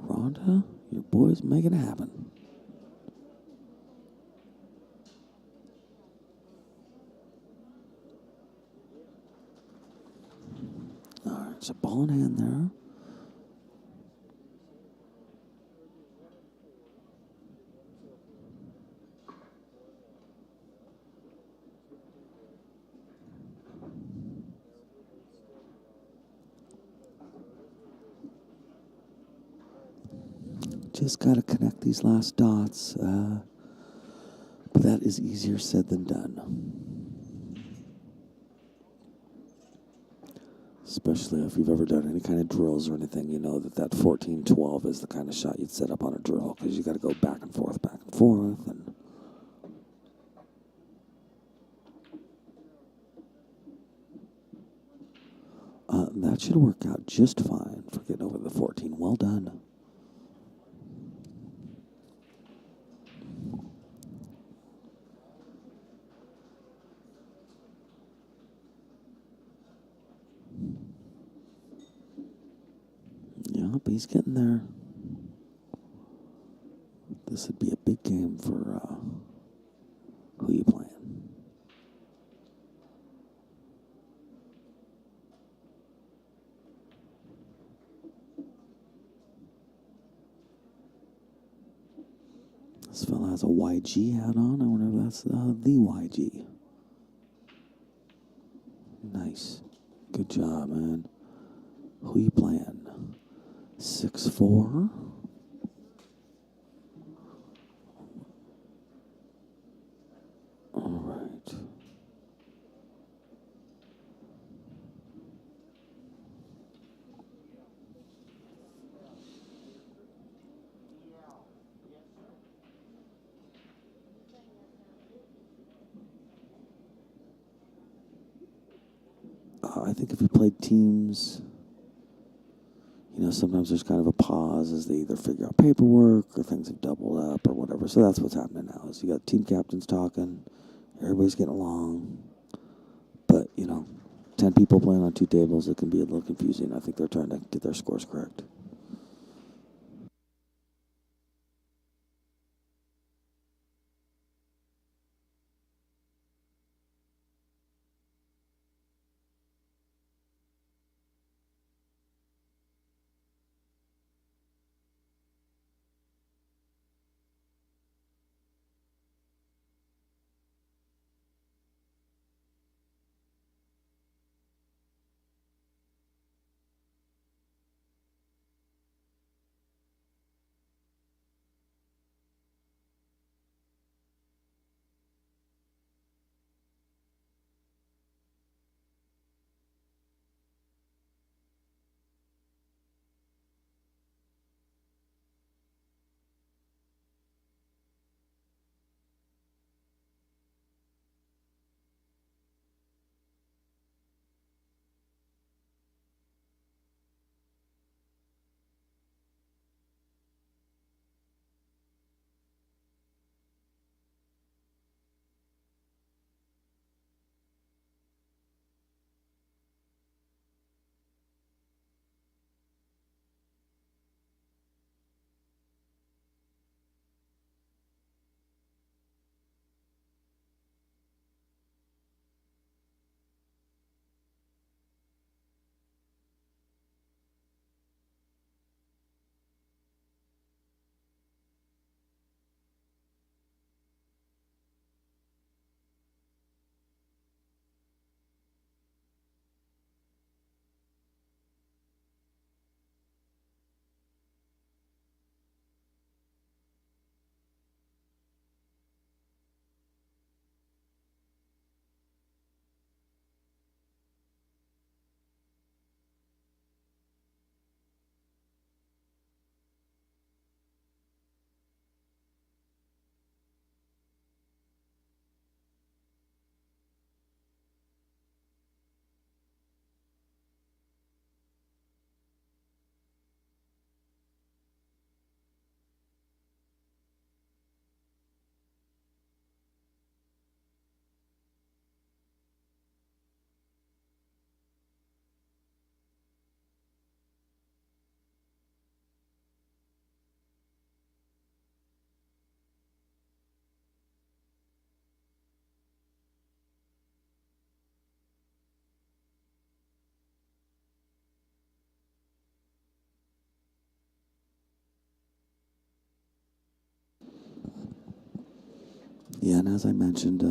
Rhonda, your boys making it happen. All right, so ball in hand there. Just got to connect these last dots. But that is easier said than done. Especially if you've ever done any kind of drills or anything, you know that 14-12 is the kind of shot you'd set up on a drill because you got to go back and forth, and that should work out just fine for getting over the 14. Well done. Yep, he's getting there. This would be a big game for who you playing. This fella has a YG hat on. I wonder if that's the YG. Nice. Good job, man. Who you playing? 6-4. All right. played teams, you know, sometimes there's kind of a pause as they either figure out paperwork or things have doubled up or whatever. So that's what's happening now. Is you got team captains talking, everybody's getting along, but you know, 10 people playing on 2 tables, it can be a little confusing. I think they're trying to get their scores correct. Yeah, and as I mentioned,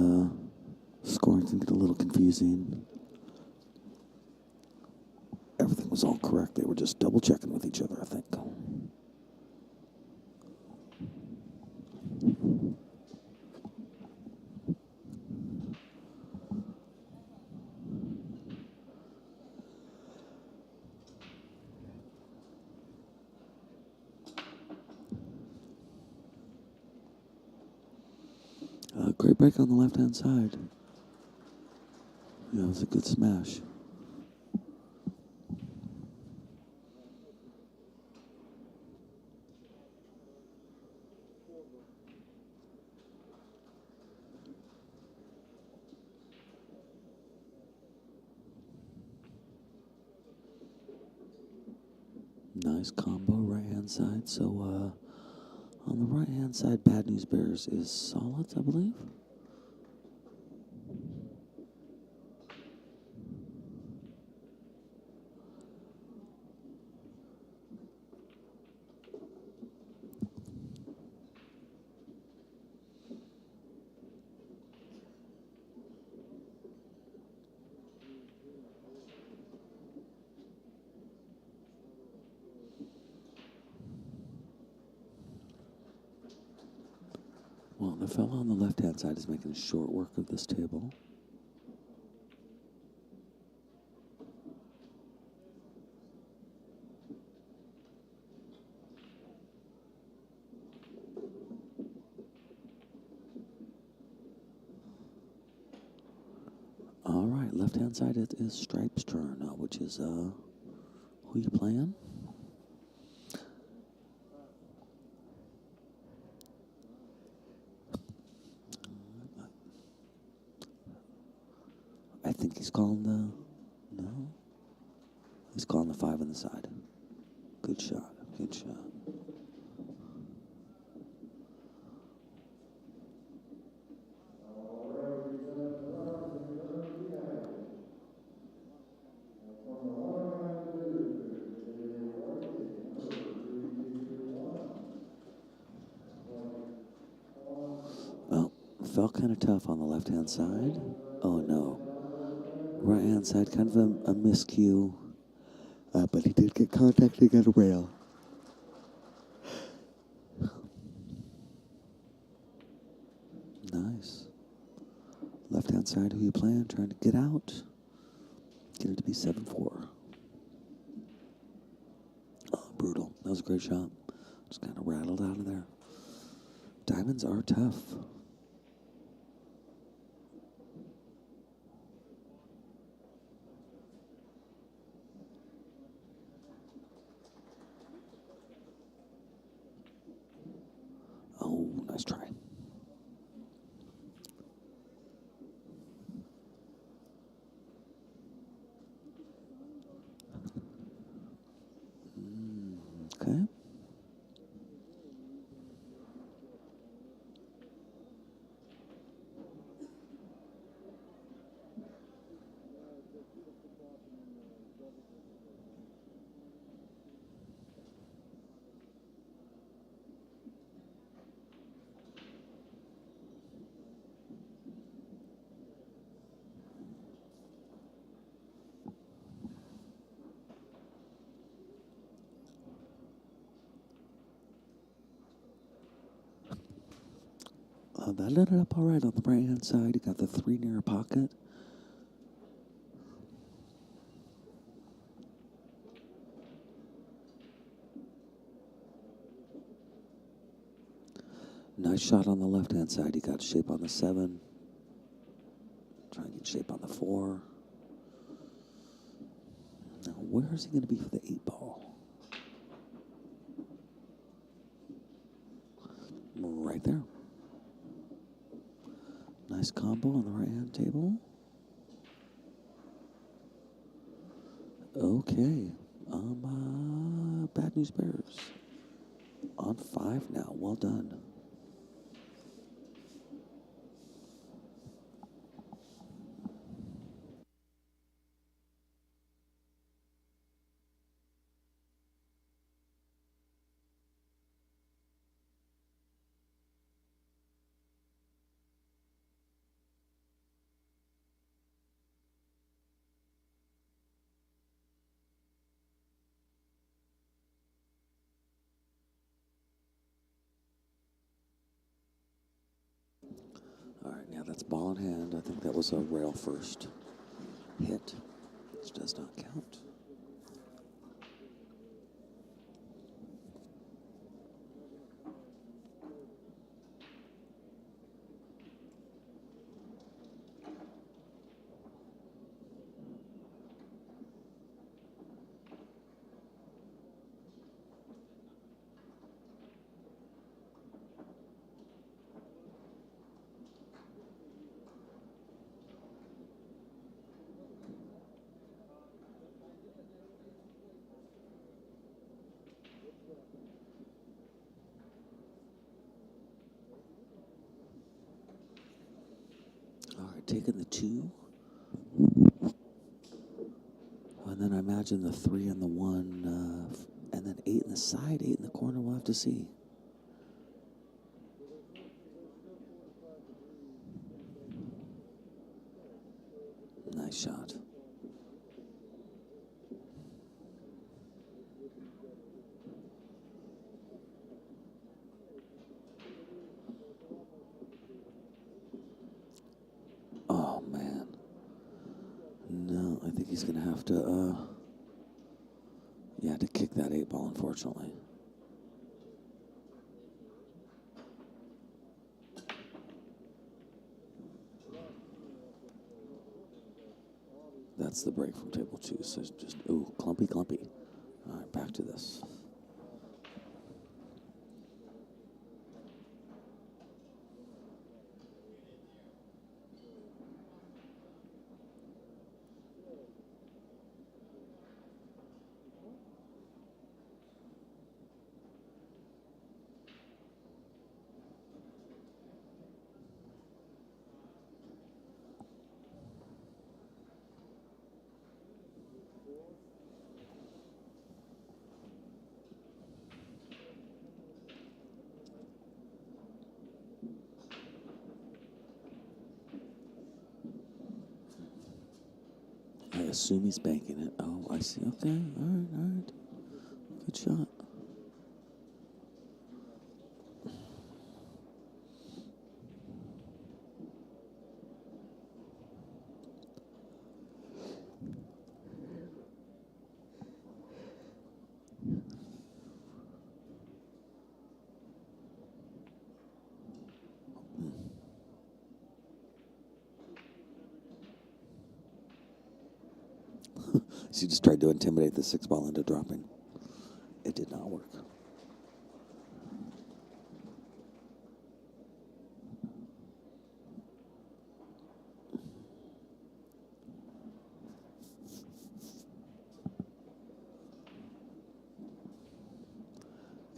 scoring can get a little confusing. Everything was all correct. They were just double checking with each other, I think. Great break on the left-hand side. Yeah, it was a good smash. Nice combo right-hand side. So on the right-hand side, Bad News Bears is solids, I believe. Well, the fellow on the left-hand side is making short work of this table. All right, left left hand side, it is Stripe's turn, which is who you playing? I think he's calling the no. He's calling the 5 on the side. Good shot. Good shot. Well, felt kind of tough on the left-hand side. Oh, no. Right-hand side, kind of a miscue. But he did get contacting at a rail. Nice. Left-hand side, who you playing? Trying to get out. Get it to be 7-4. Oh, brutal. That was a great shot. Just kind of rattled out of there. Diamonds are tough. Oh, nice try. Okay. That lit it up all right on the right-hand side. You got the 3 near a pocket. Nice shot on the left-hand side. You got shape on the 7. Try and get shape on the 4. Now, where is he going to be for the 8 ball? Right there. Nice combo on the right-hand table. Okay. Bad News Bears. On 5 now. Well done. All right, now that's ball in hand. I think that was a rail first hit, which does not count. All right, taking the 2. And then I imagine the 3 and the 1, and then 8 in the side, 8 in the corner. We'll have to see. Nice shot. Oh, man. No, I think he's going to have to, to kick that 8 ball, unfortunately. That's the break from table 2. So it's just, ooh, clumpy, clumpy. All right, back to this. I assume he's banking it. Oh, I see. Okay, all right, all right. Good shot. She just tried to intimidate the 6-ball into dropping. It did not work.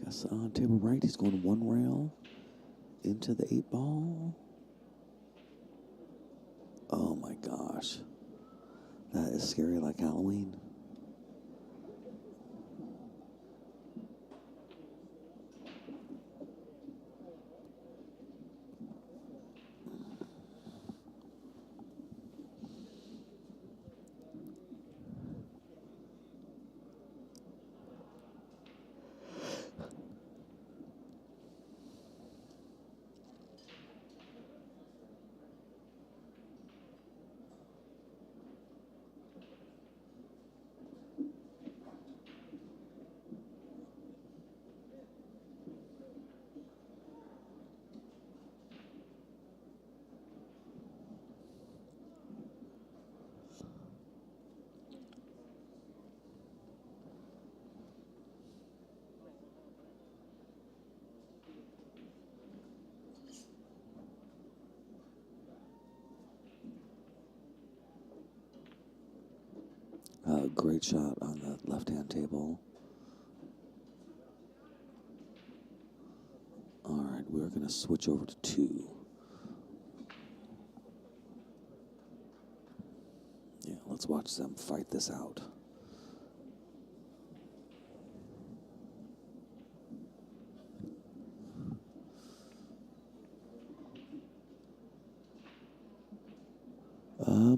Guess on table right, he's going 1 rail into the 8-ball. Oh my gosh. That is scary like Halloween. Great shot on the left-hand table. All right, we're going to switch over to 2. Yeah, let's watch them fight this out.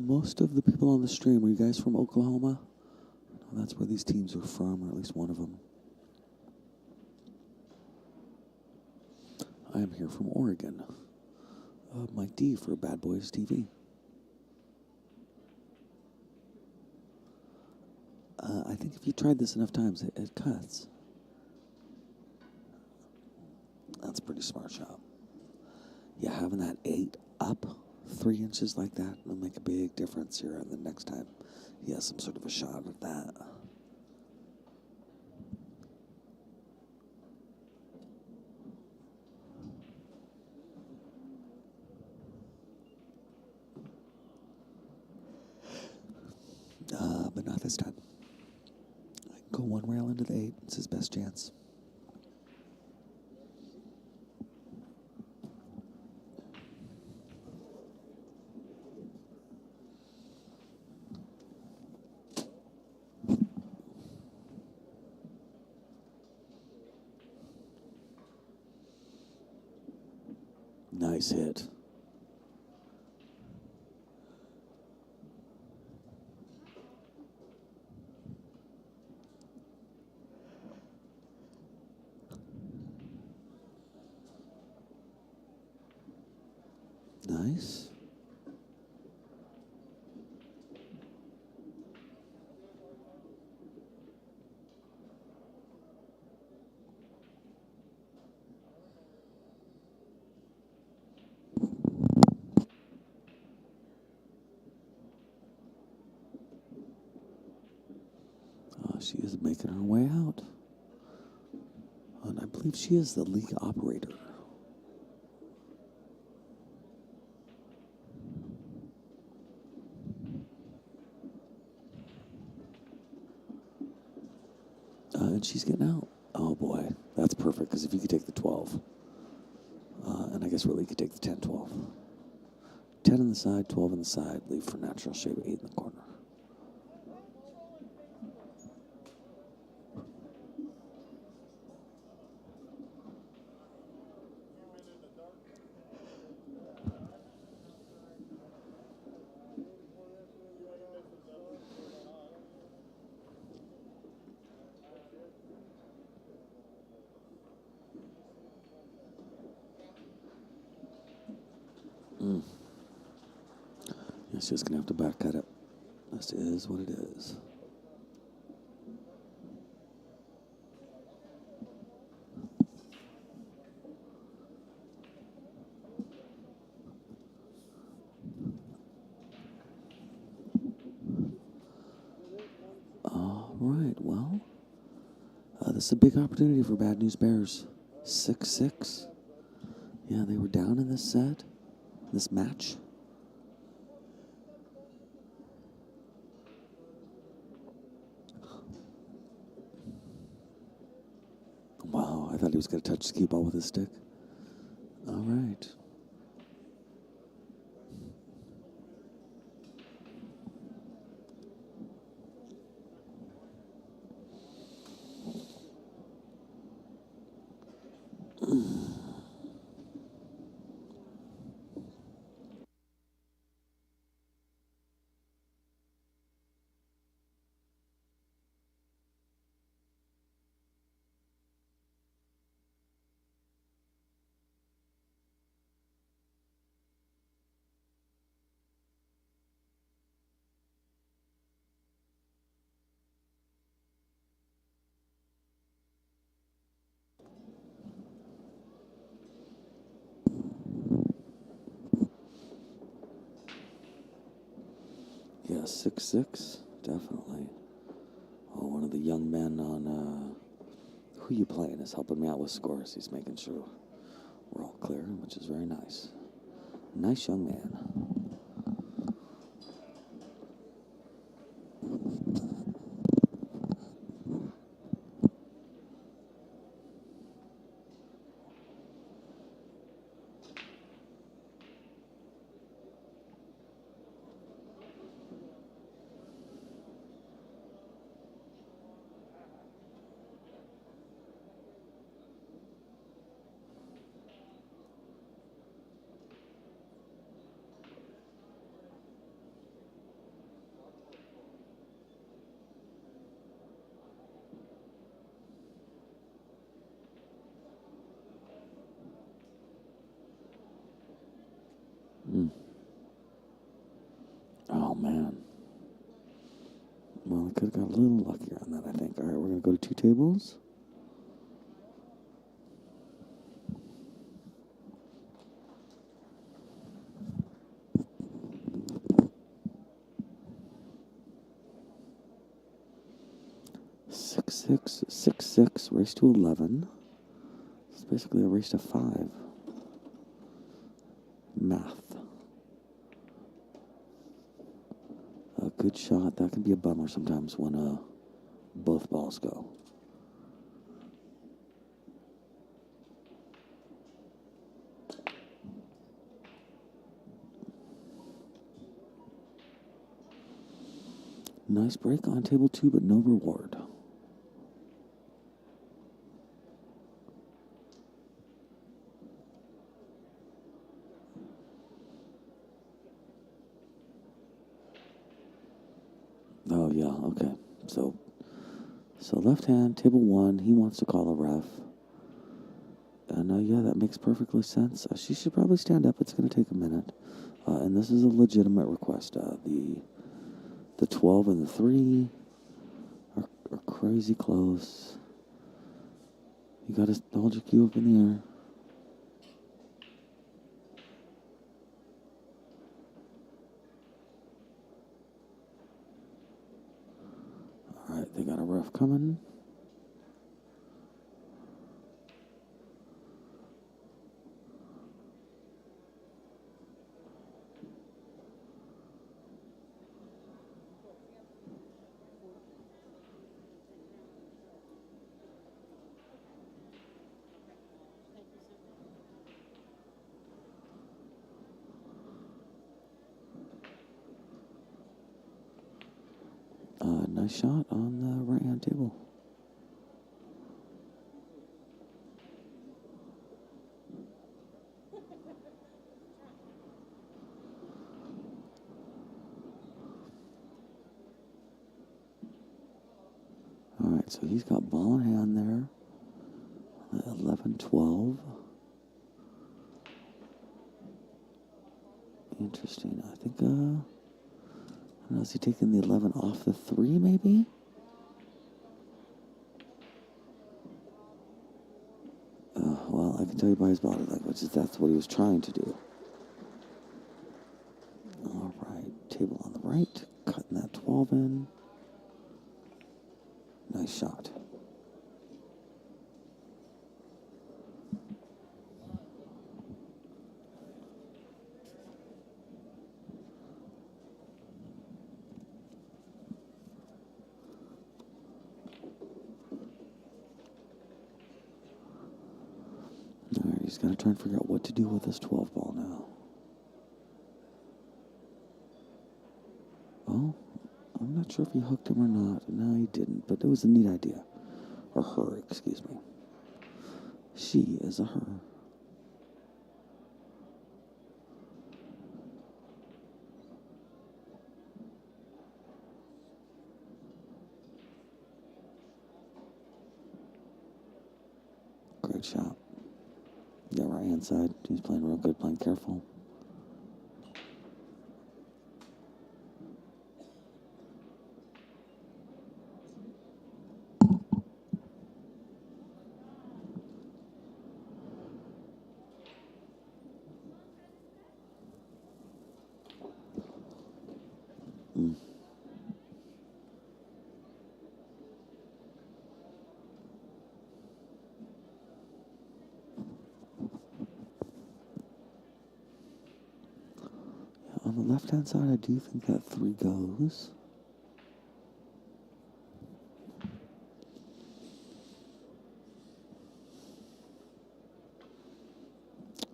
Most of the people on the stream, are you guys from Oklahoma? No, that's where these teams are from, or at least one of them. I am here from Oregon. Mike D for Badboys TV. I think if you tried this enough times, it cuts. That's a pretty smart shot. Yeah, having that 8 up 3 inches like that will make a big difference here. And the next time he has some sort of a shot at that. But not this time. Go 1 rail into the 8. It's his best chance. Nice hit. Nice. She is making her way out. And I believe she is the league operator. And she's getting out. Oh boy, that's perfect, because if you could take the 12, and I guess really you could take the 10, 12. 10 on the side, 12 on the side, leave for natural shape, 8 in the corner. It's just gonna have to back cut it. This is what it is. All right, well, this is a big opportunity for Bad News Bears. 6-6. Yeah, they were down in this set, this match. Wow, I thought he was going to touch the cue ball with his stick. All right. Yeah, 6-6, definitely. Oh, one of the young men on Who You Playing is helping me out with scores. He's making sure we're all clear, which is very nice. Nice young man. Oh, man. Well, I could have got a little luckier on that, I think. All right, we're going to go to 2 tables. Six, 6-6, race to 11. It's basically a race to 5. Math. A good shot. That can be a bummer sometimes when both balls go. Nice break on table 2, but no reward. Oh, yeah, okay. So left hand, table 1, he wants to call a ref. And yeah, that makes perfectly sense. She should probably stand up. It's going to take a minute. And this is a legitimate request. The 12 and the 3 are crazy close. You got to hold your cue up in the air. All right, they got a ref Ref coming. Nice shot on the right-hand table. All right, so he's got ball in hand there. 11-12. Interesting. I think, I don't know, is he taking the 11 off the 3, maybe? Well, I can tell you by his body language that that's what he was trying to do. All right, table on the right, cutting that 12 in. Nice shot. All right, he's got to try and figure out what to do with this 12 ball now. Oh, I'm not sure if he hooked him or not. No, he didn't, but it was a neat idea. Or her, excuse me. She is a her. Great shot. Yeah, right hand side. He's playing real good, playing careful. On the left-hand side, I do think that 3 goes.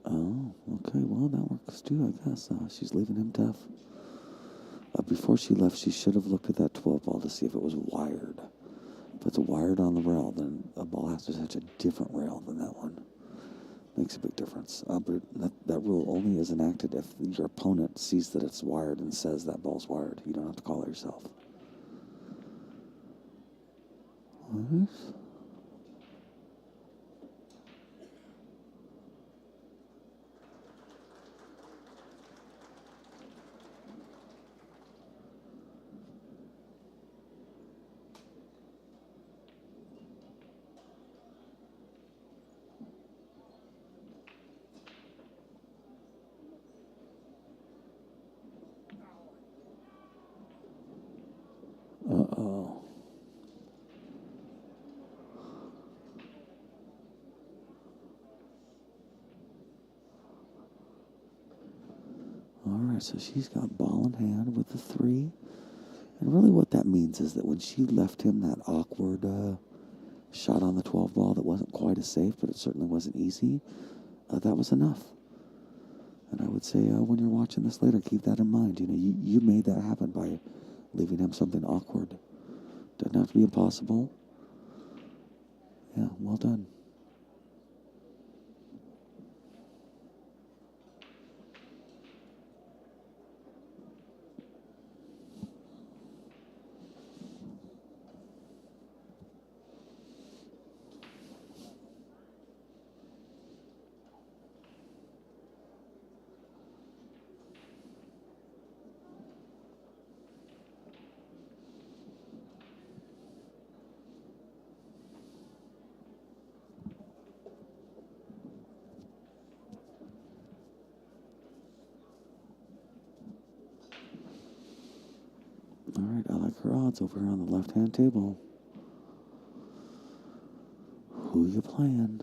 Oh, okay. Well, that works too, I guess. She's leaving him tough. Before she left, she should have looked at that 12 ball to see if it was wired. If it's wired on the rail, then a ball has to touch a different rail than that one. Makes a big difference. But that rule only is enacted if your opponent sees that it's wired and says that ball's wired. You don't have to call it yourself. What? Uh-oh. All right, so she's got ball in hand with the 3. And really what that means is that when she left him that awkward shot on the 12 ball that wasn't quite as safe, but it certainly wasn't easy, that was enough. And I would say when you're watching this later, keep that in mind. You know, you made that happen by leaving him something awkward. Doesn't have to be impossible. Yeah, well done. All right, I like her odds over here on the left-hand table. you playing?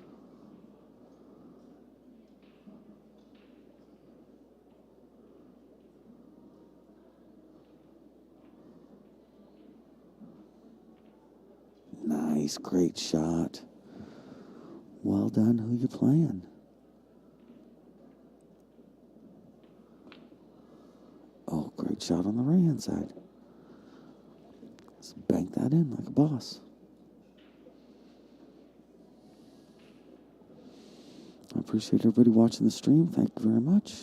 Nice, great shot. Well done. Who you playing? Oh, great shot on the right hand side. Let's bank that in like a boss. I appreciate everybody watching the stream. Thank you very much.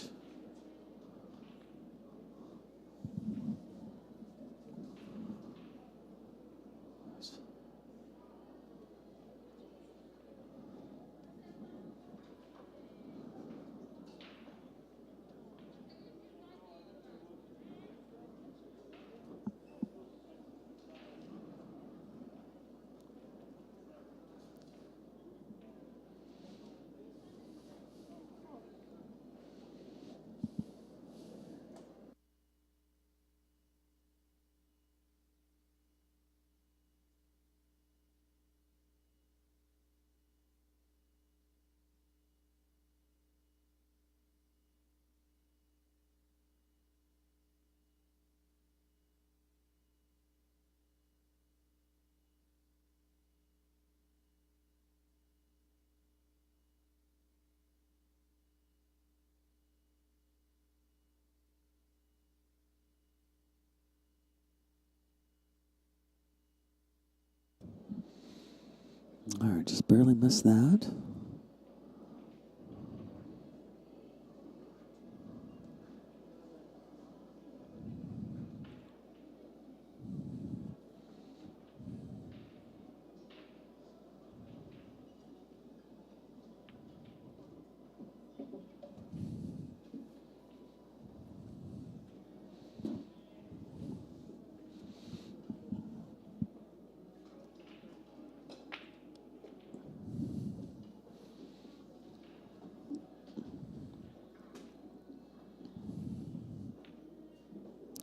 All right, just barely missed that.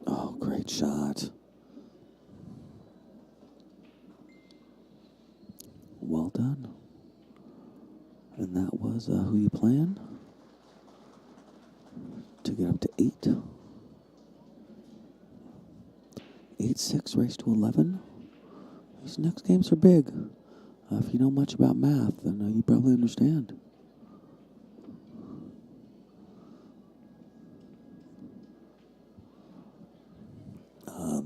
Oh, great shot. Well done. And that was who you playing to get up to 8. 8-6, race to 11. These next games are big. If you know much about math, then you probably understand.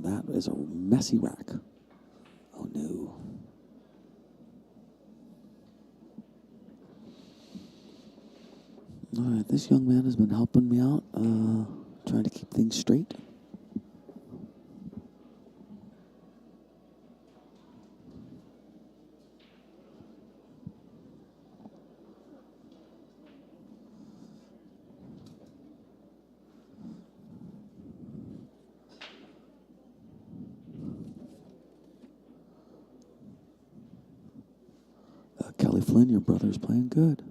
That is a messy rack. Oh no. All right, this young man has been helping me out, trying to keep things straight. Kelly Flynn, your brother's playing good.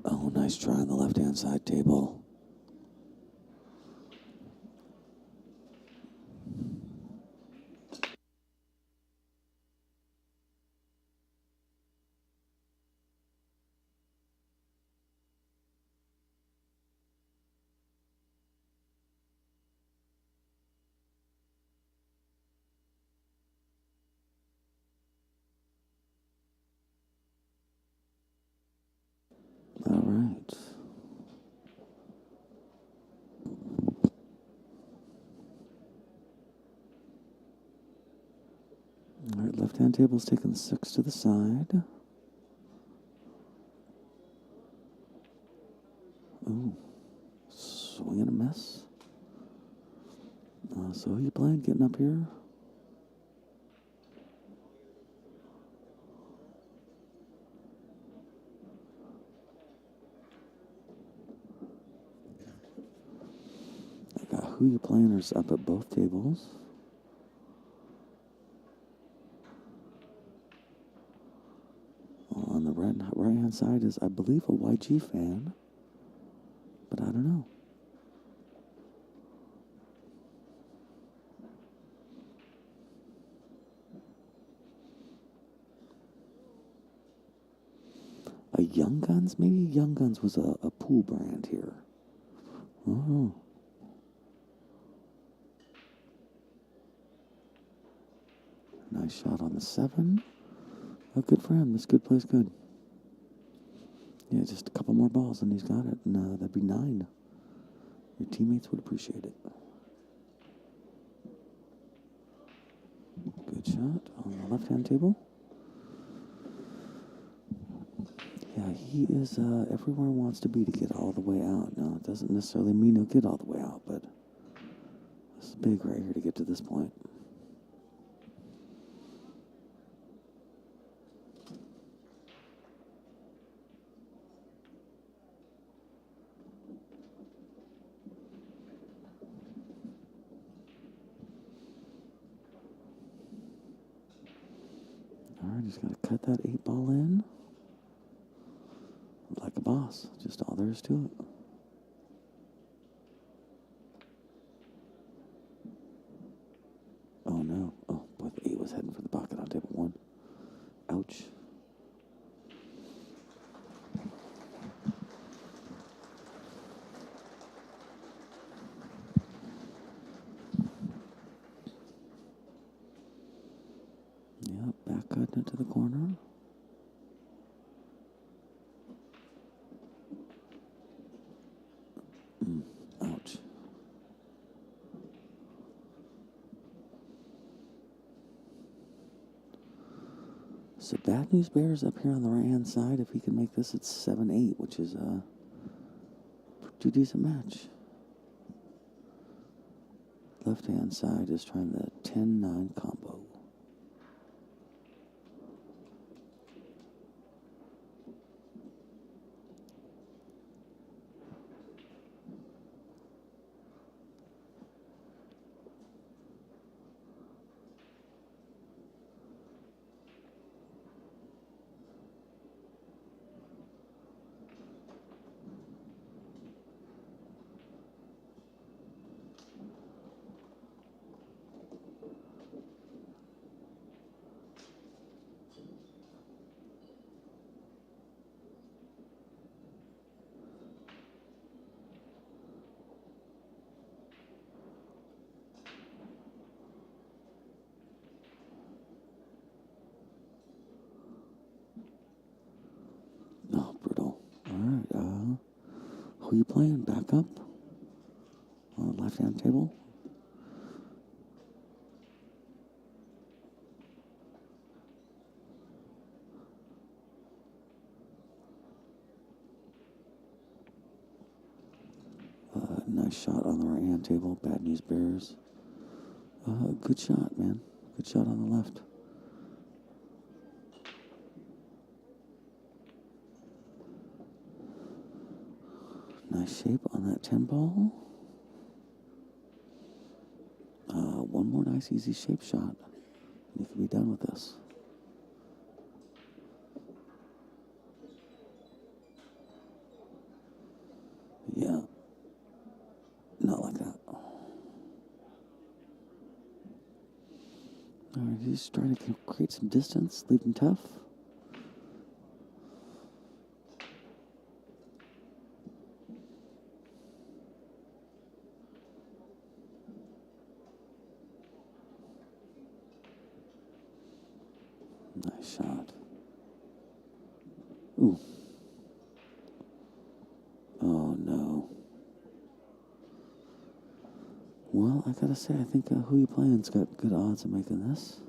Oh, nice try on the left-hand side table. All right. All right, left-hand table's taking the 6 to the side. Ooh, swing and a miss. So who you playing? Getting up here? I got who you playing is up at both tables. On the right-hand side is, I believe, a YG fan, but I don't know. Young Guns? Maybe Young Guns was a pool brand here. Oh. Nice shot on the 7. Oh, good for him. This good plays good. Yeah, just a couple more balls and he's got it. And that'd be 9. Your teammates would appreciate it. Good shot on the left-hand table. Yeah, he is everywhere he wants to be to get all the way out. Now, it doesn't necessarily mean he'll get all the way out, but this is big right here to get to this point. All right, he's got to cut that 8 ball in. Like a boss, just all there is to it. Oh no. Oh boy, the 8 was heading for the pocket on table 1. Ouch. Yep, back cutting it to the corner. Ouch. So Bad News Bears up here on the right-hand side. If he can make this, it's 7-8, which is a pretty decent match. Left-hand side is trying the 10-9 combo. Oh, brutal. All right, who you playing? Back up on the left-hand table. Nice shot on the right-hand table. Bad News Bears. Good shot, man. Good shot on the left. Nice shape on that 10 ball. One more nice, easy shape shot. And you can be done with this. Yeah. Not like that. All right, he's trying to create some distance, leave him tough. Nice shot. Ooh. Oh, no. Well, I gotta say, I think who you playing's got good odds of making this.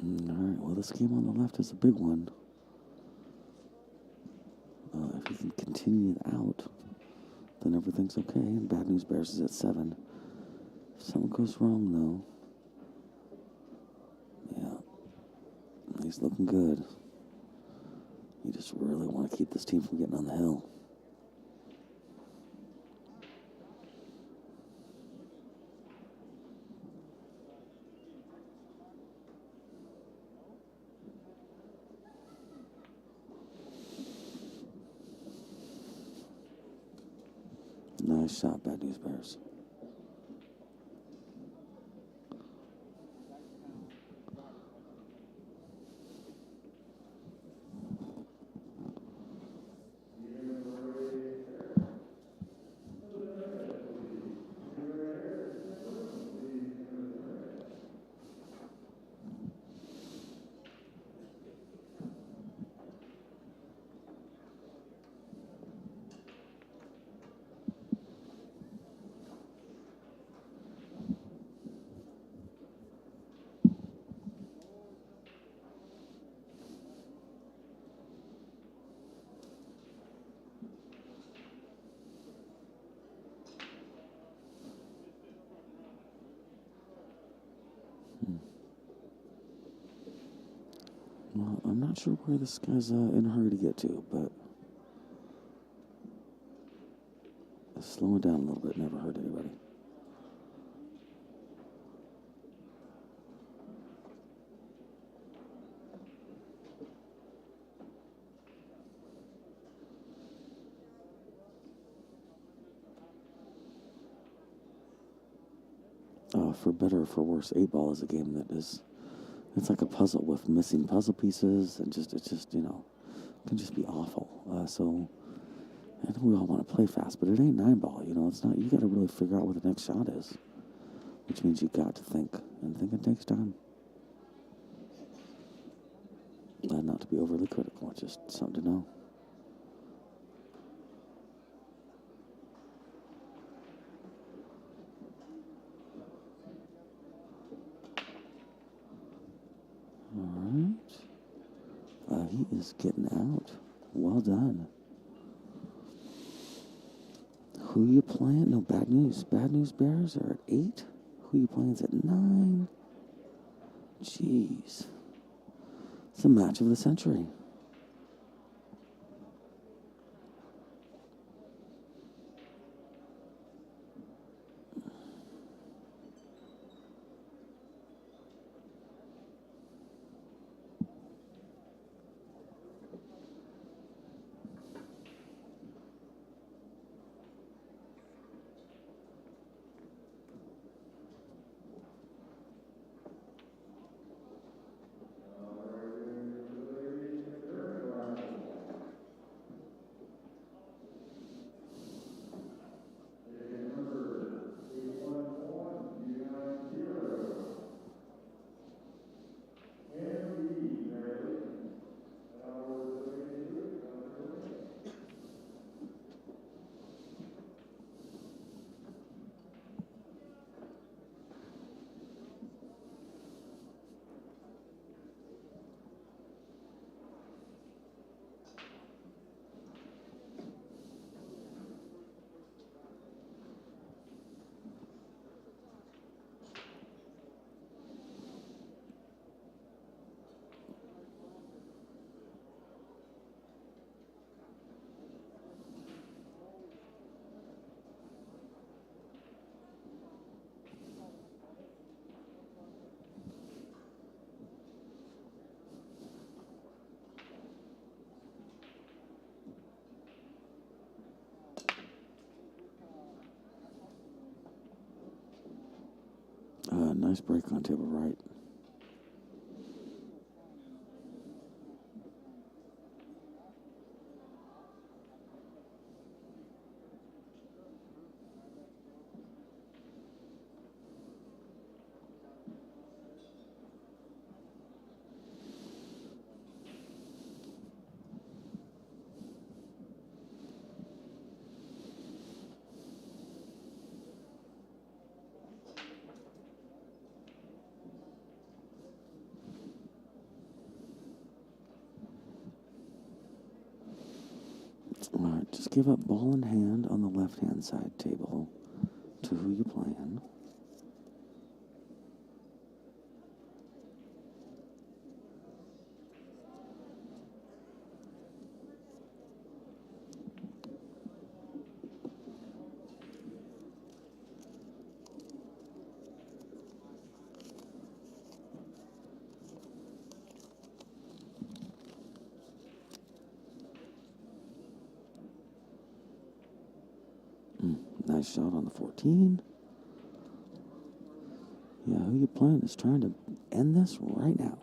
All right, well, this game on the left is a big one. If he can continue it out, then everything's okay. And Bad News Bears is at 7. If something goes wrong, though, yeah, he's looking good. You just really want to keep this team from getting on the hill. Nice shot, Bad News Bears. Well, I'm not sure where this guy's in a hurry to get to, but slowing down a little bit never hurt anybody. For better or for worse, 8-ball is a game that is, it's like a puzzle with missing puzzle pieces, and it's just, can just be awful. So I know we all want to play fast, but it ain't 9-ball, it's not, you got to really figure out what the next shot is, which means you got to think, and thinking takes time. Not to be overly critical, it's just something to know. He is getting out. Well done. Who you playing? No, Bad News. Bad News Bears are at 8. Who you playing is at 9. Jeez. It's the match of the century. Nice break on table right. Alright, just give up ball in hand on the left-hand side table to who you playing. Nice shot on the 14. Yeah, who you playing is trying to end this right now.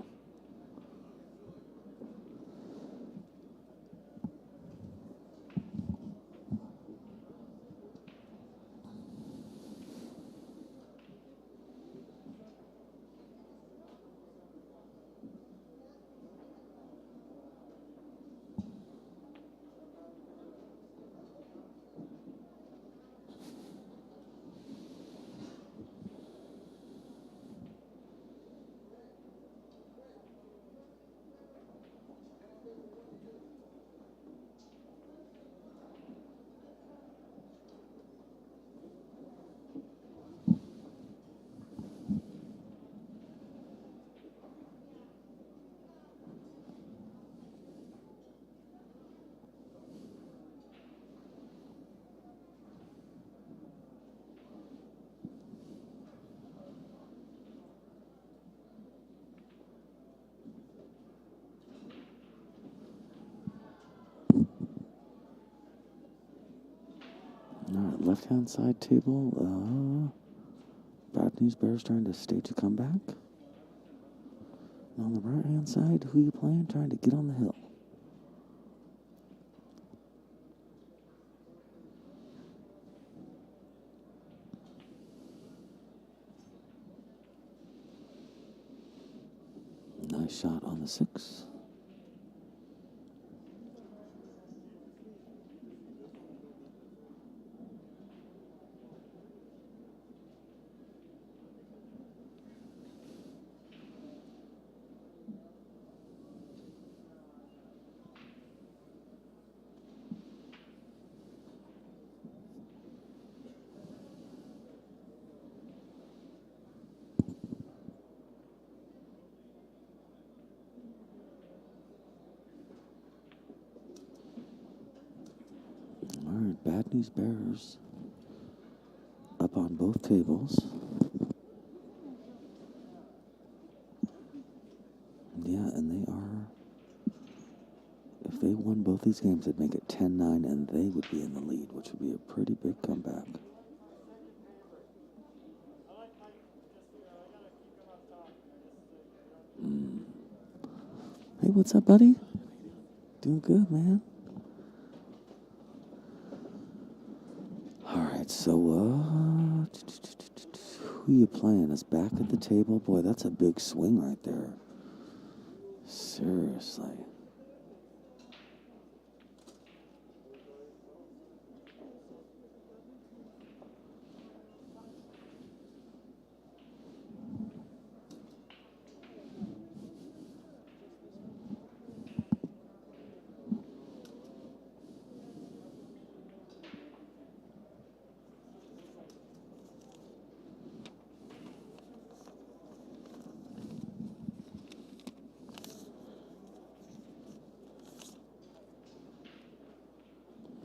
Alright, left-hand side table. Bad News Bears trying to stage a comeback. And on the right-hand side, who you playing? Trying to get on the hill. Nice shot on the 6. Alright, Bad News Bears up on both tables. Yeah, and they are, if they won both these games, they'd make it 10-9, and they would be in the lead, which would be a pretty big comeback. Hey, what's up, buddy? Doing good, man. Alright, so, who you playing is back at the table. Boy, that's a big swing right there. Seriously.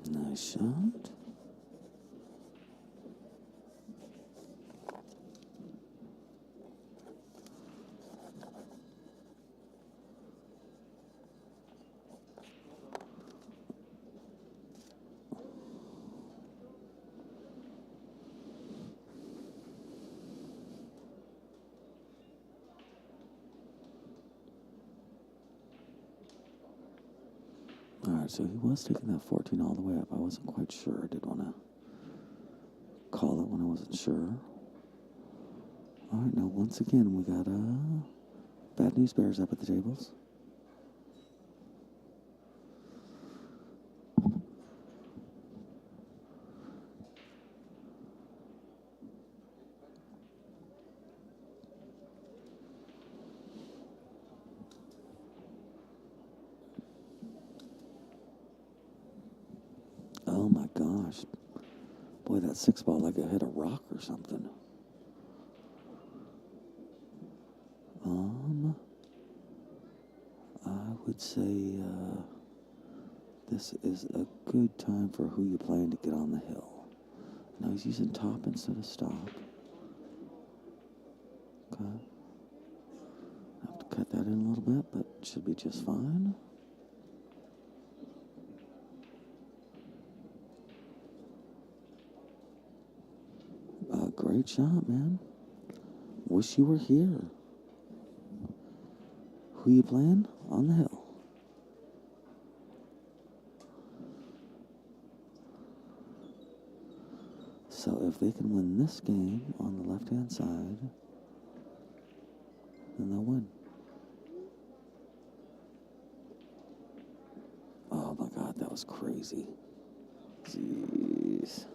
Nice shot. Alright, so he was taking that 14 all the way up. I wasn't quite sure. I did want to call it when I wasn't sure. Alright, now once again, we got Bad News Bears up at the tables. gosh. Boy, that 6-ball like it hit a rock or something. I would say this is a good time for Who You Playing to get on the hill. Now he's using top instead of stop. Okay. I have to cut that in a little bit, but it should be just fine. Great shot, man. Wish you were here. Who you playing? On the hill. So if they can win this game on the left-hand side, then they'll win. Oh my God, that was crazy. Jeez.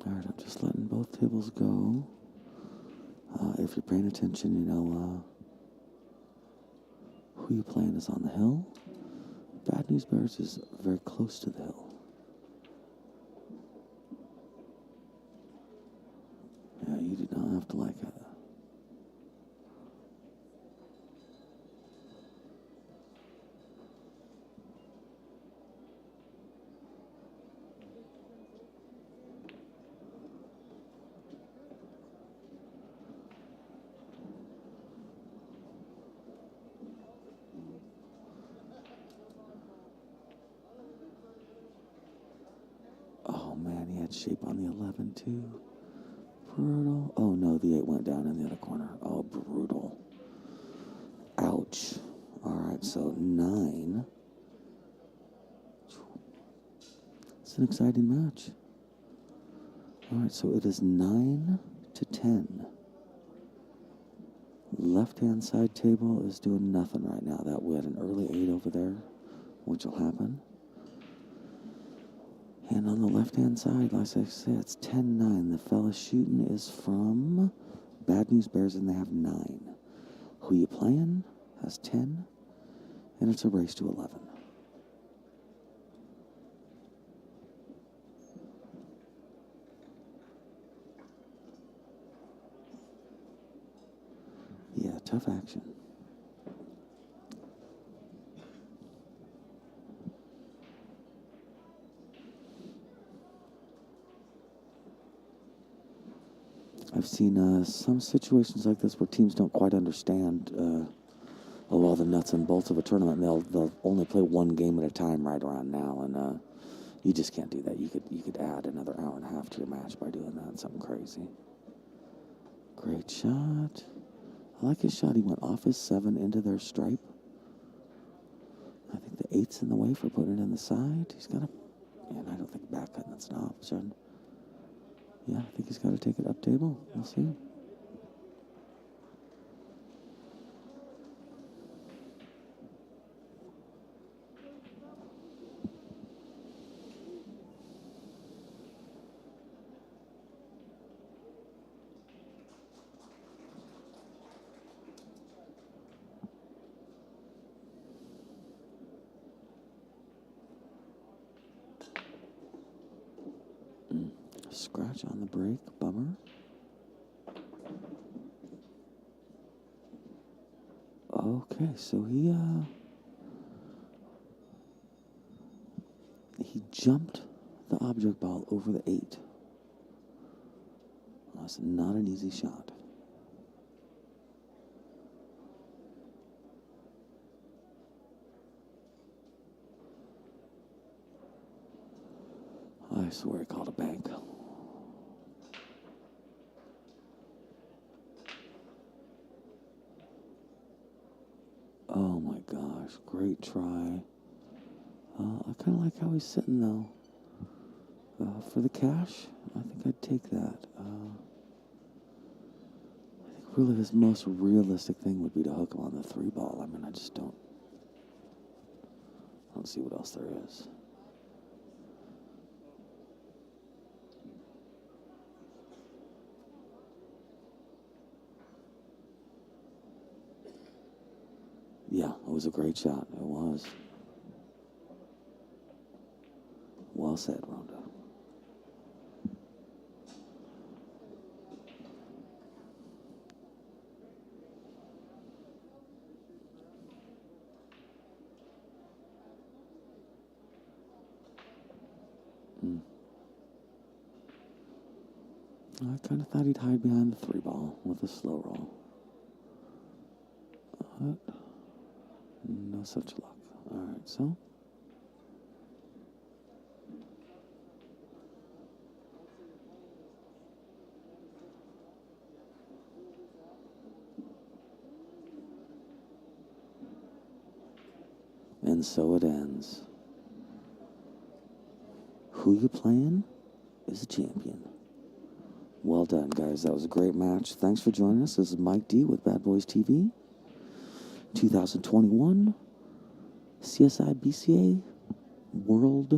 All right, I'm just letting both tables go. If you're paying attention, you know Who You Playing is on the hill. Bad News Bears is very close to the hill. Yeah, you do not have to like it. Oh man, he had shape on the 11 too. Brutal. Oh no, the 8 went down in the other corner. Oh, brutal. Ouch. All right, so 9. It's an exciting match. All right, so it is 9-10. Left-hand side table is doing nothing right now. That we had an early 8 over there, which will happen. And on the left-hand side, like I said, it's 10-9. The fella shooting is from Bad News Bears, and they have 9. Who You Playing has 10, and it's a race to 11. Yeah, tough action. I've seen some situations like this where teams don't quite understand a lot of the nuts and bolts of a tournament, and they'll only play one game at a time right around now, and you just can't do that. You could add another hour and a half to your match by doing that. Something crazy. Great shot. I like his shot. He went off his 7 into their stripe. I think the 8's in the way for putting it in the side. He's got to, and I don't think back cutting that's an option. Yeah, I think he's got to take it up table. We'll see. Scratch on the break. Bummer. Okay, so he jumped the object ball over the 8. That's not an easy shot. I swear he called a bank. Oh my gosh, great try. I kind of like how he's sitting though. For the cash, I think I'd take that. I think really his most realistic thing would be to hook him on the 3 ball. I mean, I don't see what else there is. Yeah, it was a great shot. It was. Well said, Rhonda. I kind of thought he'd hide behind the 3 ball with a slow roll. But no such luck. All right, so. And so it ends. Who you playing is a champion. Well done, guys. That was a great match. Thanks for joining us. This is Mike D with Bad Boys TV. 2021 CSI BCA World